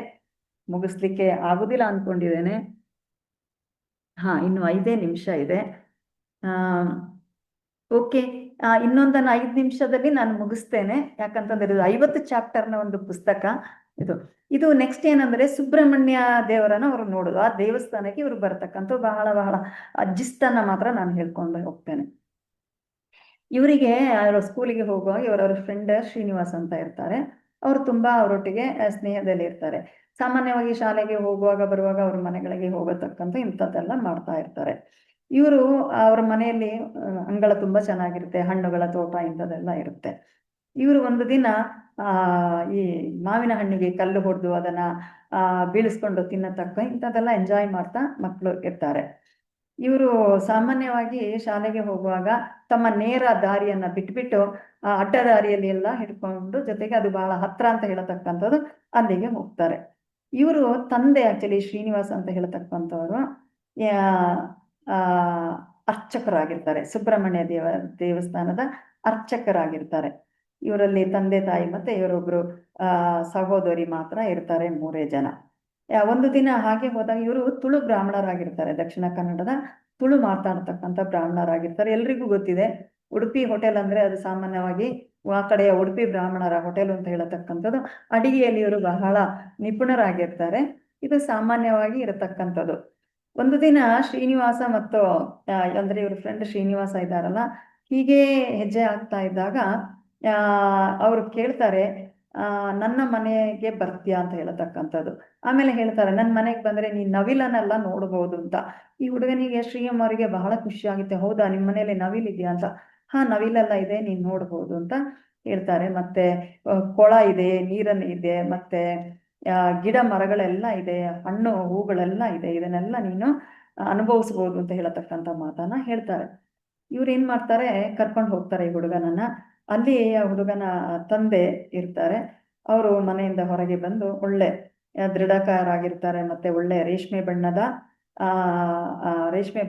ಮುಗಿಸ್ಲಿಕ್ಕೆ ಆಗುದಿಲ್ಲ ಅನ್ಕೊಂಡಿದ್ದೇನೆ. ಇನ್ನು 5 ನಿಮಿಷ ಇದೆ. ಓಕೆ, ಇನ್ನೊಂದನ್ನು 5 ನಿಮಿಷದಲ್ಲಿ ನಾನು ಮುಗಿಸ್ತೇನೆ. ಯಾಕಂತಂದ್ರೆ ಇದು 50 ಚಾಪ್ಟರ್ನ ಒಂದು ಪುಸ್ತಕ ಇದು ನೆಕ್ಸ್ಟ್ ಏನಂದ್ರೆ, ಸುಬ್ರಹ್ಮಣ್ಯ ದೇವರನ್ನ ಅವರು ನೋಡುದು, ಆ ದೇವಸ್ಥಾನಕ್ಕೆ ಇವರು ಬರ್ತಕ್ಕಂಥ ಬಹಳ ಬಹಳ ಜಿಸ್ತನ್ನ ಮಾತ್ರ ನಾನು ಹೇಳ್ಕೊಂಡು ಹೋಗ್ತೇನೆ. ಇವರಿಗೆ ಸ್ಕೂಲಿಗೆ ಹೋಗುವಾಗ ಇವರವ್ರ ಫ್ರೆಂಡ್ ಶ್ರೀನಿವಾಸ್ ಅಂತ ಇರ್ತಾರೆ. ಅವರು ತುಂಬಾ ಅವರೊಟ್ಟಿಗೆ ಸ್ನೇಹದಲ್ಲಿ ಇರ್ತಾರೆ. ಸಾಮಾನ್ಯವಾಗಿ ಶಾಲೆಗೆ ಹೋಗುವಾಗ ಬರುವಾಗ ಅವ್ರ ಮನೆಗಳಿಗೆ ಹೋಗತಕ್ಕಂಥ ಇಂಥದ್ದೆಲ್ಲ ಮಾಡ್ತಾ ಇರ್ತಾರೆ. ಇವರು ಅವ್ರ ಮನೆಯಲ್ಲಿ ಅಂಗಳ ತುಂಬಾ ಚೆನ್ನಾಗಿರುತ್ತೆ, ಹಣ್ಣುಗಳ ತೋಟ ಇಂಥದ್ದೆಲ್ಲ ಇರುತ್ತೆ. ಇವರು ಒಂದು ದಿನ ಈ ಮಾವಿನ ಹಣ್ಣಿಗೆ ಕಲ್ಲು ಹೊಡೆದು ಅದನ್ನ ಬೀಳಿಸ್ಕೊಂಡು ತಿನ್ನತಕ್ಕ ಇಂಥದ್ದೆಲ್ಲ ಎಂಜಾಯ್ ಮಾಡ್ತಾ ಮಕ್ಕಳು ಇರ್ತಾರೆ. ಇವರು ಸಾಮಾನ್ಯವಾಗಿ ಶಾಲೆಗೆ ಹೋಗುವಾಗ ತಮ್ಮ ನೇರ ದಾರಿಯನ್ನ ಬಿಟ್ಬಿಟ್ಟು ಅಡ್ಡ ದಾರಿಯಲ್ಲಿ ಎಲ್ಲ ಹಿಡ್ಕೊಂಡು, ಜೊತೆಗೆ ಅದು ಬಹಳ ಹತ್ರ ಅಂತ ಹೇಳತಕ್ಕಂಥದ್ದು, ಅಲ್ಲಿಗೆ ಹೋಗ್ತಾರೆ. ಇವರು ತಂದೆ ಆಕ್ಚುಲಿ ಶ್ರೀನಿವಾಸ್ ಅಂತ ಹೇಳತಕ್ಕಂಥವ್ರು ಅರ್ಚಕರಾಗಿರ್ತಾರೆ, ಸುಬ್ರಹ್ಮಣ್ಯ ದೇವಸ್ಥಾನದ ಅರ್ಚಕರಾಗಿರ್ತಾರೆ. ಇವರಲ್ಲಿ ತಂದೆ ತಾಯಿ ಮತ್ತೆ ಇವರೊಬ್ರು ಸಹೋದರಿ ಮಾತ್ರ ಇರ್ತಾರೆ, 3 ಜನ. ಒಂದು ದಿನ ಹಾಗೆ ಹೋದಾಗ, ಇವರು ತುಳು ಬ್ರಾಹ್ಮಣರಾಗಿರ್ತಾರೆ, ದಕ್ಷಿಣ ಕನ್ನಡದ ತುಳು ಮಾತಾಡ್ತಕ್ಕಂಥ ಬ್ರಾಹ್ಮಣರಾಗಿರ್ತಾರೆ. ಎಲ್ರಿಗೂ ಗೊತ್ತಿದೆ, ಉಡುಪಿ ಹೋಟೆಲ್ ಅಂದ್ರೆ ಅದು ಸಾಮಾನ್ಯವಾಗಿ ಆ ಕಡೆಯ ಉಡುಪಿ ಬ್ರಾಹ್ಮಣರ ಹೋಟೆಲ್ ಅಂತ ಹೇಳತಕ್ಕಂಥದ್ದು. ಅಡಿಗೆಯಲ್ಲಿ ಇವರು ಬಹಳ ನಿಪುಣರಾಗಿರ್ತಾರೆ. ಇದು ಸಾಮಾನ್ಯವಾಗಿ ಇರತಕ್ಕಂಥದ್ದು. ಒಂದು ದಿನ ಶ್ರೀನಿವಾಸ ಮತ್ತು ಅಂದ್ರೆ ಇವ್ರ ಫ್ರೆಂಡ್ ಶ್ರೀನಿವಾಸ ಇದ್ದಾರಲ್ಲ, ಹೀಗೆ ಹೆಜ್ಜೆ ಆಗ್ತಾ ಇದ್ದಾಗ ಅವರು ಕೇಳ್ತಾರೆ, ನನ್ನ ಮನೆಗೆ ಬರ್ತೀಯಾ ಅಂತ ಹೇಳತಕ್ಕಂಥದ್ದು. ಆಮೇಲೆ ಹೇಳ್ತಾರೆ, ನನ್ನ ಮನೆಗೆ ಬಂದ್ರೆ ನೀನ್ ನವಿಲನ್ನೆಲ್ಲ ನೋಡ್ಬೋದು ಅಂತ. ಈ ಹುಡುಗನಿಗೆ ಶ್ರೀಯಂ ಅವರಿಗೆ ಬಹಳ ಖುಷಿ ಆಗುತ್ತೆ. ಹೌದಾ, ನಿಮ್ಮ ಮನೇಲಿ ನವಿಲಿದ್ಯಾ ಅಂತ. ಹಾ, ನವಿಲೆಲ್ಲ ಇದೆ, ನೀನ್ ನೋಡ್ಬೋದು ಅಂತ ಹೇಳ್ತಾರೆ. ಮತ್ತೆ ಕೊಳ ಇದೆ, ನೀರನ್ನು ಇದೆ, ಮತ್ತೆ ಗಿಡ ಮರಗಳೆಲ್ಲ ಇದೆ, ಹಣ್ಣು ಹೂಗಳೆಲ್ಲ ಇದೆ, ಇದನ್ನೆಲ್ಲ ನೀನು ಅನುಭವಿಸ್ಬೋದು ಅಂತ ಹೇಳತಕ್ಕಂಥ ಮಾತನ್ನ ಹೇಳ್ತಾರೆ. ಇವ್ರು ಏನ್ ಮಾಡ್ತಾರೆ, ಕರ್ಕೊಂಡು ಹೋಗ್ತಾರೆ ಈ ಹುಡುಗನನ್ನ. ಅಲ್ಲಿ ಆ ಹುಡುಗನ ತಂದೆ ಇರ್ತಾರೆ. ಅವರು ಮನೆಯಿಂದ ಹೊರಗೆ ಬಂದು ಒಳ್ಳೆ ದೃಢಕಾಯರಾಗಿರ್ತಾರೆ. ಮತ್ತೆ ಒಳ್ಳೆ ರೇಷ್ಮೆ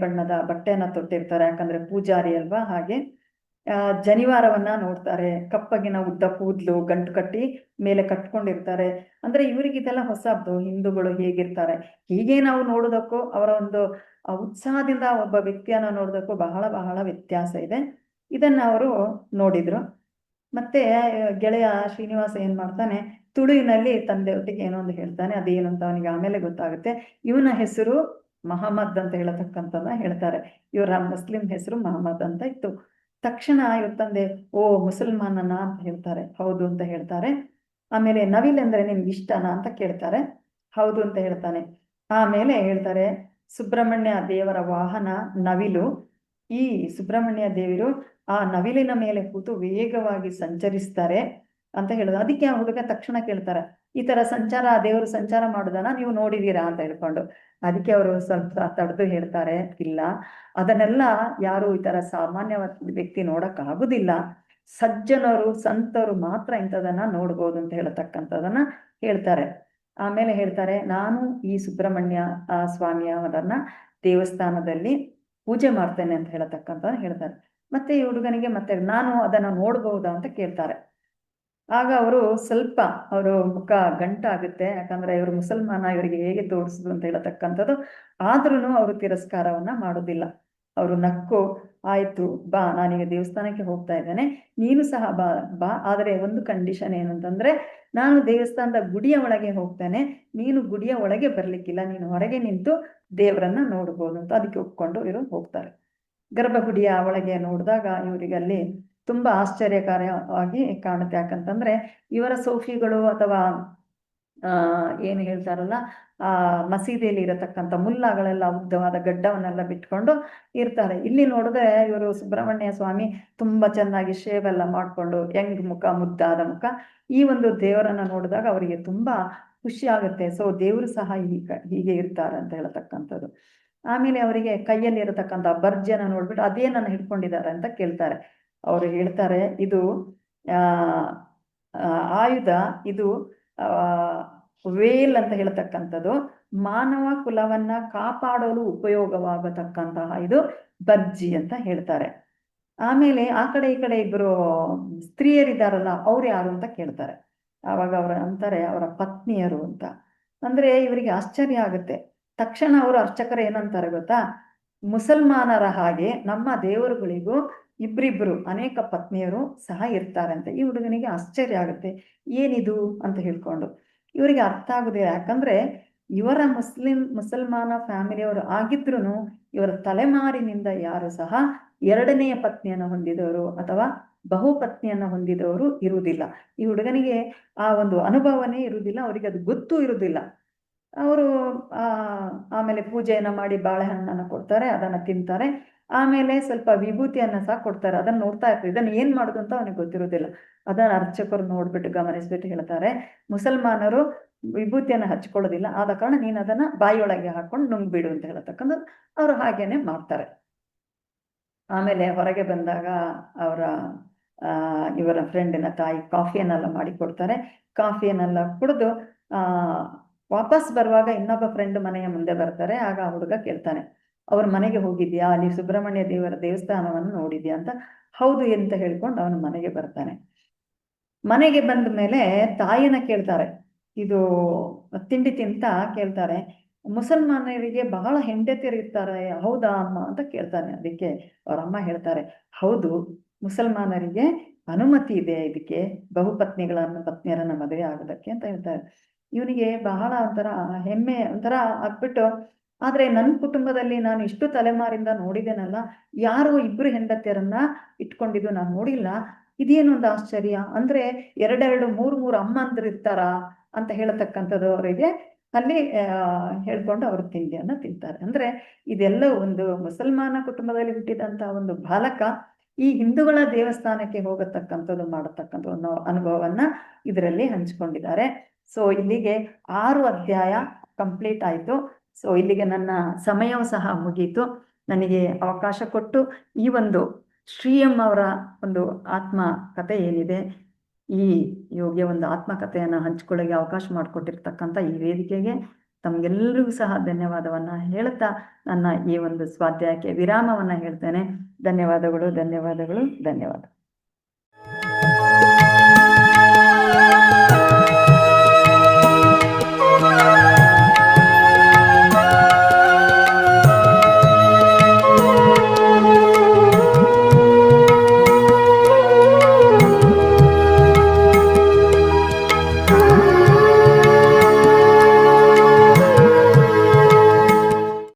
ಬಣ್ಣದ ಬಟ್ಟೆಯನ್ನ ತೊಟ್ಟಿರ್ತಾರೆ, ಯಾಕಂದ್ರೆ ಪೂಜಾರಿ ಅಲ್ವಾ. ಹಾಗೆ ಜನಿವಾರವನ್ನ ನೋಡ್ತಾರೆ. ಕಪ್ಪಗಿನ ಉದ್ದ ಕೂದ್ಲು ಗಂಟು ಕಟ್ಟಿ ಮೇಲೆ ಕಟ್ಕೊಂಡಿರ್ತಾರೆ. ಅಂದ್ರೆ ಇವ್ರಿಗೆ ಇದೆಲ್ಲ ಹೊಸಬ್ದು. ಹಿಂದೂಗಳು ಹೇಗಿರ್ತಾರೆ ಹೀಗೆ ನಾವು ನೋಡೋದಕ್ಕೂ ಅವರ ಒಂದು ಉತ್ಸಾಹದಿಂದ ಒಬ್ಬ ವ್ಯಕ್ತಿಯನ್ನ ನೋಡೋದಕ್ಕೂ ಬಹಳ ಬಹಳ ವ್ಯತ್ಯಾಸ ಇದೆ. ಇದನ್ನ ಅವರು ನೋಡಿದ್ರು. ಮತ್ತೆ ಗೆಳೆಯ ಶ್ರೀನಿವಾಸ ಏನ್ ಮಾಡ್ತಾನೆ, ತುಳುವಿನಲ್ಲಿ ತಂದೆ ಒಟ್ಟಿಗೆ ಏನೋ ಒಂದು ಹೇಳ್ತಾನೆ. ಅದೇನು ಅಂತ ಅವನಿಗೆ ಆಮೇಲೆ ಗೊತ್ತಾಗುತ್ತೆ. ಇವನ ಹೆಸರು ಮಹಮ್ಮದ್ ಅಂತ ಹೇಳತಕ್ಕಂಥದ್ದನ್ನ ಹೇಳ್ತಾರೆ. ಇವರ ಮುಸ್ಲಿಂ ಹೆಸರು ಮಹಮ್ಮದ್ ಅಂತ ಇತ್ತು. ತಕ್ಷಣ ಇವ್ರ ತಂದೆ, ಓ ಮುಸಲ್ಮಾನನ ಅಂತ ಹೇಳ್ತಾರೆ. ಹೌದು ಅಂತ ಹೇಳ್ತಾರೆ. ಆಮೇಲೆ ನವಿಲ್ ಅಂದ್ರೆ ನಿಮ್ಗೆ ಇಷ್ಟನಾ ಅಂತ ಕೇಳ್ತಾರೆ. ಹೌದು ಅಂತ ಹೇಳ್ತಾನೆ. ಆಮೇಲೆ ಹೇಳ್ತಾರೆ, ಸುಬ್ರಹ್ಮಣ್ಯ ದೇವರ ವಾಹನ ನವಿಲು. ಈ ಸುಬ್ರಹ್ಮಣ್ಯ ದೇವರು ಆ ನವಿಲಿನ ಮೇಲೆ ಕೂತು ವೇಗವಾಗಿ ಸಂಚರಿಸ್ತಾರೆ ಅಂತ ಹೇಳುದು. ಅದಕ್ಕೆ ಆ ಹುಡುಗ ತಕ್ಷಣ ಕೇಳ್ತಾರೆ, ಈ ತರ ದೇವರು ಸಂಚಾರ ಮಾಡುದನ್ನ ನೀವು ನೋಡಿದೀರಾ ಅಂತ ಹೇಳ್ಕೊಂಡು. ಅದಕ್ಕೆ ಅವರು ಸ್ವಲ್ಪ ತಡೆದು ಹೇಳ್ತಾರೆ, ಇಲ್ಲ, ಅದನ್ನೆಲ್ಲ ಯಾರು ಈ ತರ ಸಾಮಾನ್ಯ ವ್ಯಕ್ತಿ ನೋಡಕ್ ಆಗುದಿಲ್ಲ, ಸಜ್ಜನರು ಸಂತರು ಮಾತ್ರ ಇಂಥದನ್ನ ನೋಡ್ಬೋದು ಅಂತ ಹೇಳತಕ್ಕಂಥದನ್ನ ಹೇಳ್ತಾರೆ. ಆಮೇಲೆ ಹೇಳ್ತಾರೆ, ನಾನು ಈ ಸುಬ್ರಹ್ಮಣ್ಯ ಸ್ವಾಮಿಯವರನ್ನ ದೇವಸ್ಥಾನದಲ್ಲಿ ಪೂಜೆ ಮಾಡ್ತೇನೆ ಅಂತ ಹೇಳತಕ್ಕಂಥ ಹೇಳ್ತಾರೆ. ಮತ್ತೆ ಈ ಹುಡುಗನಿಗೆ ಮತ್ತೆ ನಾನು ಅದನ್ನ ನೋಡ್ಬಹುದಾ ಅಂತ ಕೇಳ್ತಾರೆ. ಆಗ ಅವರು ಸ್ವಲ್ಪ ಅವರು ಮುಖ ಗಂಟಾಗುತ್ತೆ, ಯಾಕಂದ್ರೆ ಇವರು ಮುಸಲ್ಮಾನ, ಇವರಿಗೆ ಹೇಗೆ ತೋರಿಸುದು ಅಂತ ಹೇಳತಕ್ಕಂಥದ್ದು. ಆದ್ರೂ ಅವರು ತಿರಸ್ಕಾರವನ್ನ ಮಾಡೋದಿಲ್ಲ. ಅವರು ನಕ್ಕು, ಆಯ್ತು ಬಾ, ನಾನೀಗ ದೇವಸ್ಥಾನಕ್ಕೆ ಹೋಗ್ತಾ ಇದ್ದೇನೆ, ನೀನು ಸಹ ಬಾ. ಆದರೆ ಒಂದು ಕಂಡೀಷನ್ ಏನಂತಂದ್ರೆ, ನಾನು ದೇವಸ್ಥಾನದ ಗುಡಿಯ ಒಳಗೆ ಹೋಗ್ತೇನೆ, ನೀನು ಗುಡಿಯ ಒಳಗೆ ಬರ್ಲಿಕ್ಕಿಲ್ಲ, ನೀನು ಹೊರಗೆ ನಿಂತು ದೇವರನ್ನ ನೋಡ್ಬೋದು ಅಂತ. ಅದಕ್ಕೆ ಒಪ್ಕೊಂಡು ಇವರು ಹೋಗ್ತಾರೆ. ಗರ್ಭಗುಡಿಯ ಒಳಗೆ ನೋಡಿದಾಗ ಇವರಿಗೆ ಅಲ್ಲಿ ತುಂಬಾ ಆಶ್ಚರ್ಯಕಾರವಾಗಿ ಕಾಣುತ್ತೆ. ಯಾಕಂತಂದ್ರೆ ಇವರ ಸೋಫಿಗಳು ಅಥವಾ ಏನು ಹೇಳ್ತಾರಲ್ಲ, ಮಸೀದಿಯಲ್ಲಿ ಇರತಕ್ಕಂಥ ಮುಲ್ಲಾಗಳೆಲ್ಲ ಉದ್ದವಾದ ಗಡ್ಡವನ್ನೆಲ್ಲ ಬಿಟ್ಕೊಂಡು ಇರ್ತಾರೆ. ಇಲ್ಲಿ ನೋಡಿದ್ರೆ ಇವರು ಸುಬ್ರಹ್ಮಣ್ಯ ಸ್ವಾಮಿ ತುಂಬಾ ಚೆನ್ನಾಗಿ ಶೇವ್ ಎಲ್ಲ ಮಾಡ್ಕೊಂಡು ಯಂಗ್ ಮುಖ, ಮುದ್ದಾದ ಮುಖ. ಈ ಒಂದು ದೇವರನ್ನ ನೋಡಿದಾಗ ಅವರಿಗೆ ತುಂಬಾ ಖುಷಿ ಆಗುತ್ತೆ. ಸೊ ದೇವರು ಸಹ ಹೀಗೆ ಇರ್ತಾರೆ ಅಂತ ಹೇಳತಕ್ಕಂಥದ್ದು. ಆಮೇಲೆ ಅವರಿಗೆ ಕೈಯಲ್ಲಿ ಇರತಕ್ಕಂಥ ಬರ್ಜನ ನೋಡ್ಬಿಟ್ಟು ಅದೇನನ್ನ ಹಿಡ್ಕೊಂಡಿದ್ದಾರೆ ಅಂತ ಕೇಳ್ತಾರೆ. ಅವರು ಹೇಳ್ತಾರೆ, ಇದು ಆಯುಧ, ಇದು ವೇಲ್ ಅಂತ ಹೇಳ್ತಕ್ಕಂಥದ್ದು, ಮಾನವ ಕುಲವನ್ನ ಕಾಪಾಡಲು ಉಪಯೋಗವಾಗತಕ್ಕಂತಹ ಇದು ಬರ್ಜಿ ಅಂತ ಹೇಳ್ತಾರೆ. ಆಮೇಲೆ ಆ ಕಡೆ ಈ ಕಡೆ ಇಬ್ಬರು ಸ್ತ್ರೀಯರಿದ್ದಾರಲ್ಲ, ಅವ್ರು ಯಾರು ಅಂತ ಕೇಳ್ತಾರೆ. ಆವಾಗ ಅವ್ರ ಅಂತಾರೆ, ಅವರ ಪತ್ನಿಯರು ಅಂತ. ಅಂದ್ರೆ ಇವರಿಗೆ ಆಶ್ಚರ್ಯ ಆಗುತ್ತೆ. ತಕ್ಷಣ ಅವರು ಅರ್ಚಕರು ಏನಂತಾರೆ ಗೊತ್ತಾ, ಮುಸಲ್ಮಾನರ ಹಾಗೆ ನಮ್ಮ ದೇವರುಗಳಿಗೂ ಇಬ್ರಿಬ್ರು ಅನೇಕ ಪತ್ನಿಯರು ಸಹ ಇರ್ತಾರೆ ಅಂತ. ಈ ಹುಡುಗನಿಗೆ ಆಶ್ಚರ್ಯ ಆಗುತ್ತೆ, ಏನಿದು ಅಂತ ಹೇಳ್ಕೊಂಡು. ಇವರಿಗೆ ಅರ್ಥ ಆಗುದಿಲ್ಲ, ಯಾಕಂದ್ರೆ ಇವರ ಮುಸಲ್ಮಾನ ಫ್ಯಾಮಿಲಿಯವರು ಆಗಿದ್ರು ಇವರ ತಲೆಮಾರಿನಿಂದ ಯಾರು ಸಹ ಎರಡನೆಯ ಪತ್ನಿಯನ್ನು ಹೊಂದಿದವರು ಅಥವಾ ಬಹುಪತ್ನಿಯನ್ನ ಹೊಂದಿದವರು ಇರುವುದಿಲ್ಲ. ಈ ಹುಡುಗನಿಗೆ ಆ ಒಂದು ಅನುಭವನೇ ಇರುವುದಿಲ್ಲ, ಅವರಿಗೆ ಅದು ಗೊತ್ತೂ ಇರುವುದಿಲ್ಲ. ಅವರು ಆಮೇಲೆ ಪೂಜೆಯನ್ನ ಮಾಡಿ ಬಾಳೆಹಣ್ಣನ್ನು ಕೊಡ್ತಾರೆ, ಅದನ್ನ ತಿಂತಾರೆ. ಆಮೇಲೆ ಸ್ವಲ್ಪ ವಿಭೂತಿಯನ್ನ ಸಹ ಕೊಡ್ತಾರೆ. ಅದನ್ನ ನೋಡ್ತಾ ಇರ್ತಾರೆ. ಇದನ್ನ ಏನ್ ಮಾಡುದು ಅಂತ ಅವನಿಗೆ ಗೊತ್ತಿರುವುದಿಲ್ಲ. ಅದನ್ನ ಅರ್ಚಕರು ನೋಡ್ಬಿಟ್ಟು ಗಮನಿಸ್ಬಿಟ್ಟು ಹೇಳ್ತಾರೆ, ಮುಸಲ್ಮಾನರು ವಿಭೂತಿಯನ್ನ ಹಚ್ಕೊಳ್ಳೋದಿಲ್ಲ, ಆದ ಕಾರಣ ನೀನ್ ಅದನ್ನ ಬಾಯಿಯೊಳಗೆ ಹಾಕೊಂಡು ನುಂಗ್ಬಿಡು ಅಂತ ಹೇಳತಕ್ಕಂಥ ಅವರು ಹಾಗೇನೆ ಮಾಡ್ತಾರೆ. ಆಮೇಲೆ ಹೊರಗೆ ಬಂದಾಗ ಅವರ ಇವರ ಫ್ರೆಂಡಿನ ತಾಯಿ ಕಾಫಿಯನ್ನೆಲ್ಲ ಮಾಡಿ ಕೊಡ್ತಾರೆ. ಕಾಫಿಯನ್ನೆಲ್ಲ ಕುಡಿದು ವಾಪಸ್ ಬರುವಾಗ ಇನ್ನೊಬ್ಬ ಫ್ರೆಂಡ್ ಮನೆಯ ಮುಂದೆ ಬರ್ತಾರೆ. ಆಗ ಆ ಹುಡುಗ ಕೇಳ್ತಾನೆ, ಅವ್ರ ಮನೆಗೆ ಹೋಗಿದ್ಯಾ, ಅಲ್ಲಿ ಸುಬ್ರಹ್ಮಣ್ಯ ದೇವರ ದೇವಸ್ಥಾನವನ್ನು ನೋಡಿದ್ಯಾ ಅಂತ. ಹೌದು ಅಂತ ಹೇಳ್ಕೊಂಡು ಅವನು ಮನೆಗೆ ಬರ್ತಾನೆ. ಮನೆಗೆ ಬಂದ ಮೇಲೆ ತಾಯಿನ ಕೇಳ್ತಾರೆ, ಇದು ತಿಂಡಿ ತಿಂತ ಕೇಳ್ತಾರೆ, ಮುಸಲ್ಮಾನರಿಗೆ ಬಹಳ ಹೆಂಡತಿಯರಿರ್ತಾರೆ ಹೌದಾ ಅಮ್ಮ ಅಂತ ಕೇಳ್ತಾನೆ. ಅದಕ್ಕೆ ಅವರಮ್ಮ ಹೇಳ್ತಾರೆ, ಹೌದು, ಮುಸಲ್ಮಾನರಿಗೆ ಅನುಮತಿ ಇದೆ ಇದಕ್ಕೆ, ಬಹುಪತ್ನಿಗಳನ್ನ ಪತ್ನಿಯರನ್ನ ಮದುವೆ ಆಗೋದಕ್ಕೆ ಅಂತ ಹೇಳ್ತಾರೆ. ಇವನಿಗೆ ಬಹಳ ಒಂಥರ ಹೆಮ್ಮೆ ಒಂಥರ ಆಗ್ಬಿಟ್ಟು, ಆದ್ರೆ ನನ್ನ ಕುಟುಂಬದಲ್ಲಿ ನಾನು ಇಷ್ಟು ತಲೆಮಾರಿಂದ ನೋಡಿದ್ದೇನಲ್ಲ, ಯಾರು ಇಬ್ರು ಹೆಂಡತಿಯರನ್ನ ಇಟ್ಕೊಂಡಿದ್ದು ನಾನು ನೋಡಿಲ್ಲ. ಇದೇನು ಒಂದು ಆಶ್ಚರ್ಯ ಅಂದ್ರೆ 2 3 ಅಮ್ಮಂದ್ರು ಇರ್ತಾರ ಅಂತ ಹೇಳತಕ್ಕಂಥದ್ದು ಅವರಿಗೆ ಅಲ್ಲಿ ಹೇಳ್ಕೊಂಡು ಅವರು ತಿಂಡಿಯನ್ನ ತಿಂತಾರೆ. ಅಂದ್ರೆ ಇದೆಲ್ಲ ಒಂದು ಮುಸಲ್ಮಾನ ಕುಟುಂಬದಲ್ಲಿ ಹುಟ್ಟಿದಂತ ಒಂದು ಬಾಲಕ ಈ ಹಿಂದೂಗಳ ದೇವಸ್ಥಾನಕ್ಕೆ ಹೋಗತಕ್ಕಂಥದ್ದು ಮಾಡತಕ್ಕಂಥ ಒಂದು ಅನುಭವವನ್ನ ಇದರಲ್ಲಿ ಹಂಚಿಕೊಂಡಿದ್ದಾರೆ. ಸೊ ಇಲ್ಲಿಗೆ 6 ಅಧ್ಯಾಯ ಕಂಪ್ಲೀಟ್ ಆಯ್ತು. ಸೊ ಇಲ್ಲಿಗೆ ನನ್ನ ಸಮಯವೂ ಸಹ ಮುಗೀತು. ನನಗೆ ಅವಕಾಶ ಕೊಟ್ಟು ಈ ಒಂದು ಶ್ರೀ ಎಂ ಅವರ ಒಂದು ಆತ್ಮ ಕಥೆ ಏನಿದೆ, ಈ ಯೋಗಿಯ ಒಂದು ಆತ್ಮಕಥೆಯನ್ನ ಹಂಚಿಕೊಳ್ಳಿಕ್ಕೆ ಅವಕಾಶ ಮಾಡಿಕೊಟ್ಟಿರ್ತಕ್ಕಂಥ ಈ ವೇದಿಕೆಗೆ ತಮ್ಗೆಲ್ಲರಿಗೂ ಸಹ ಧನ್ಯವಾದವನ್ನ ಹೇಳುತ್ತಾ ನನ್ನ ಈ ಒಂದು ಸ್ವಾಧ್ಯಾಯಕ್ಕೆ ವಿರಾಮವನ್ನ ಹೇಳ್ತೇನೆ. ಧನ್ಯವಾದಗಳು, ಧನ್ಯವಾದಗಳು, ಧನ್ಯವಾದ.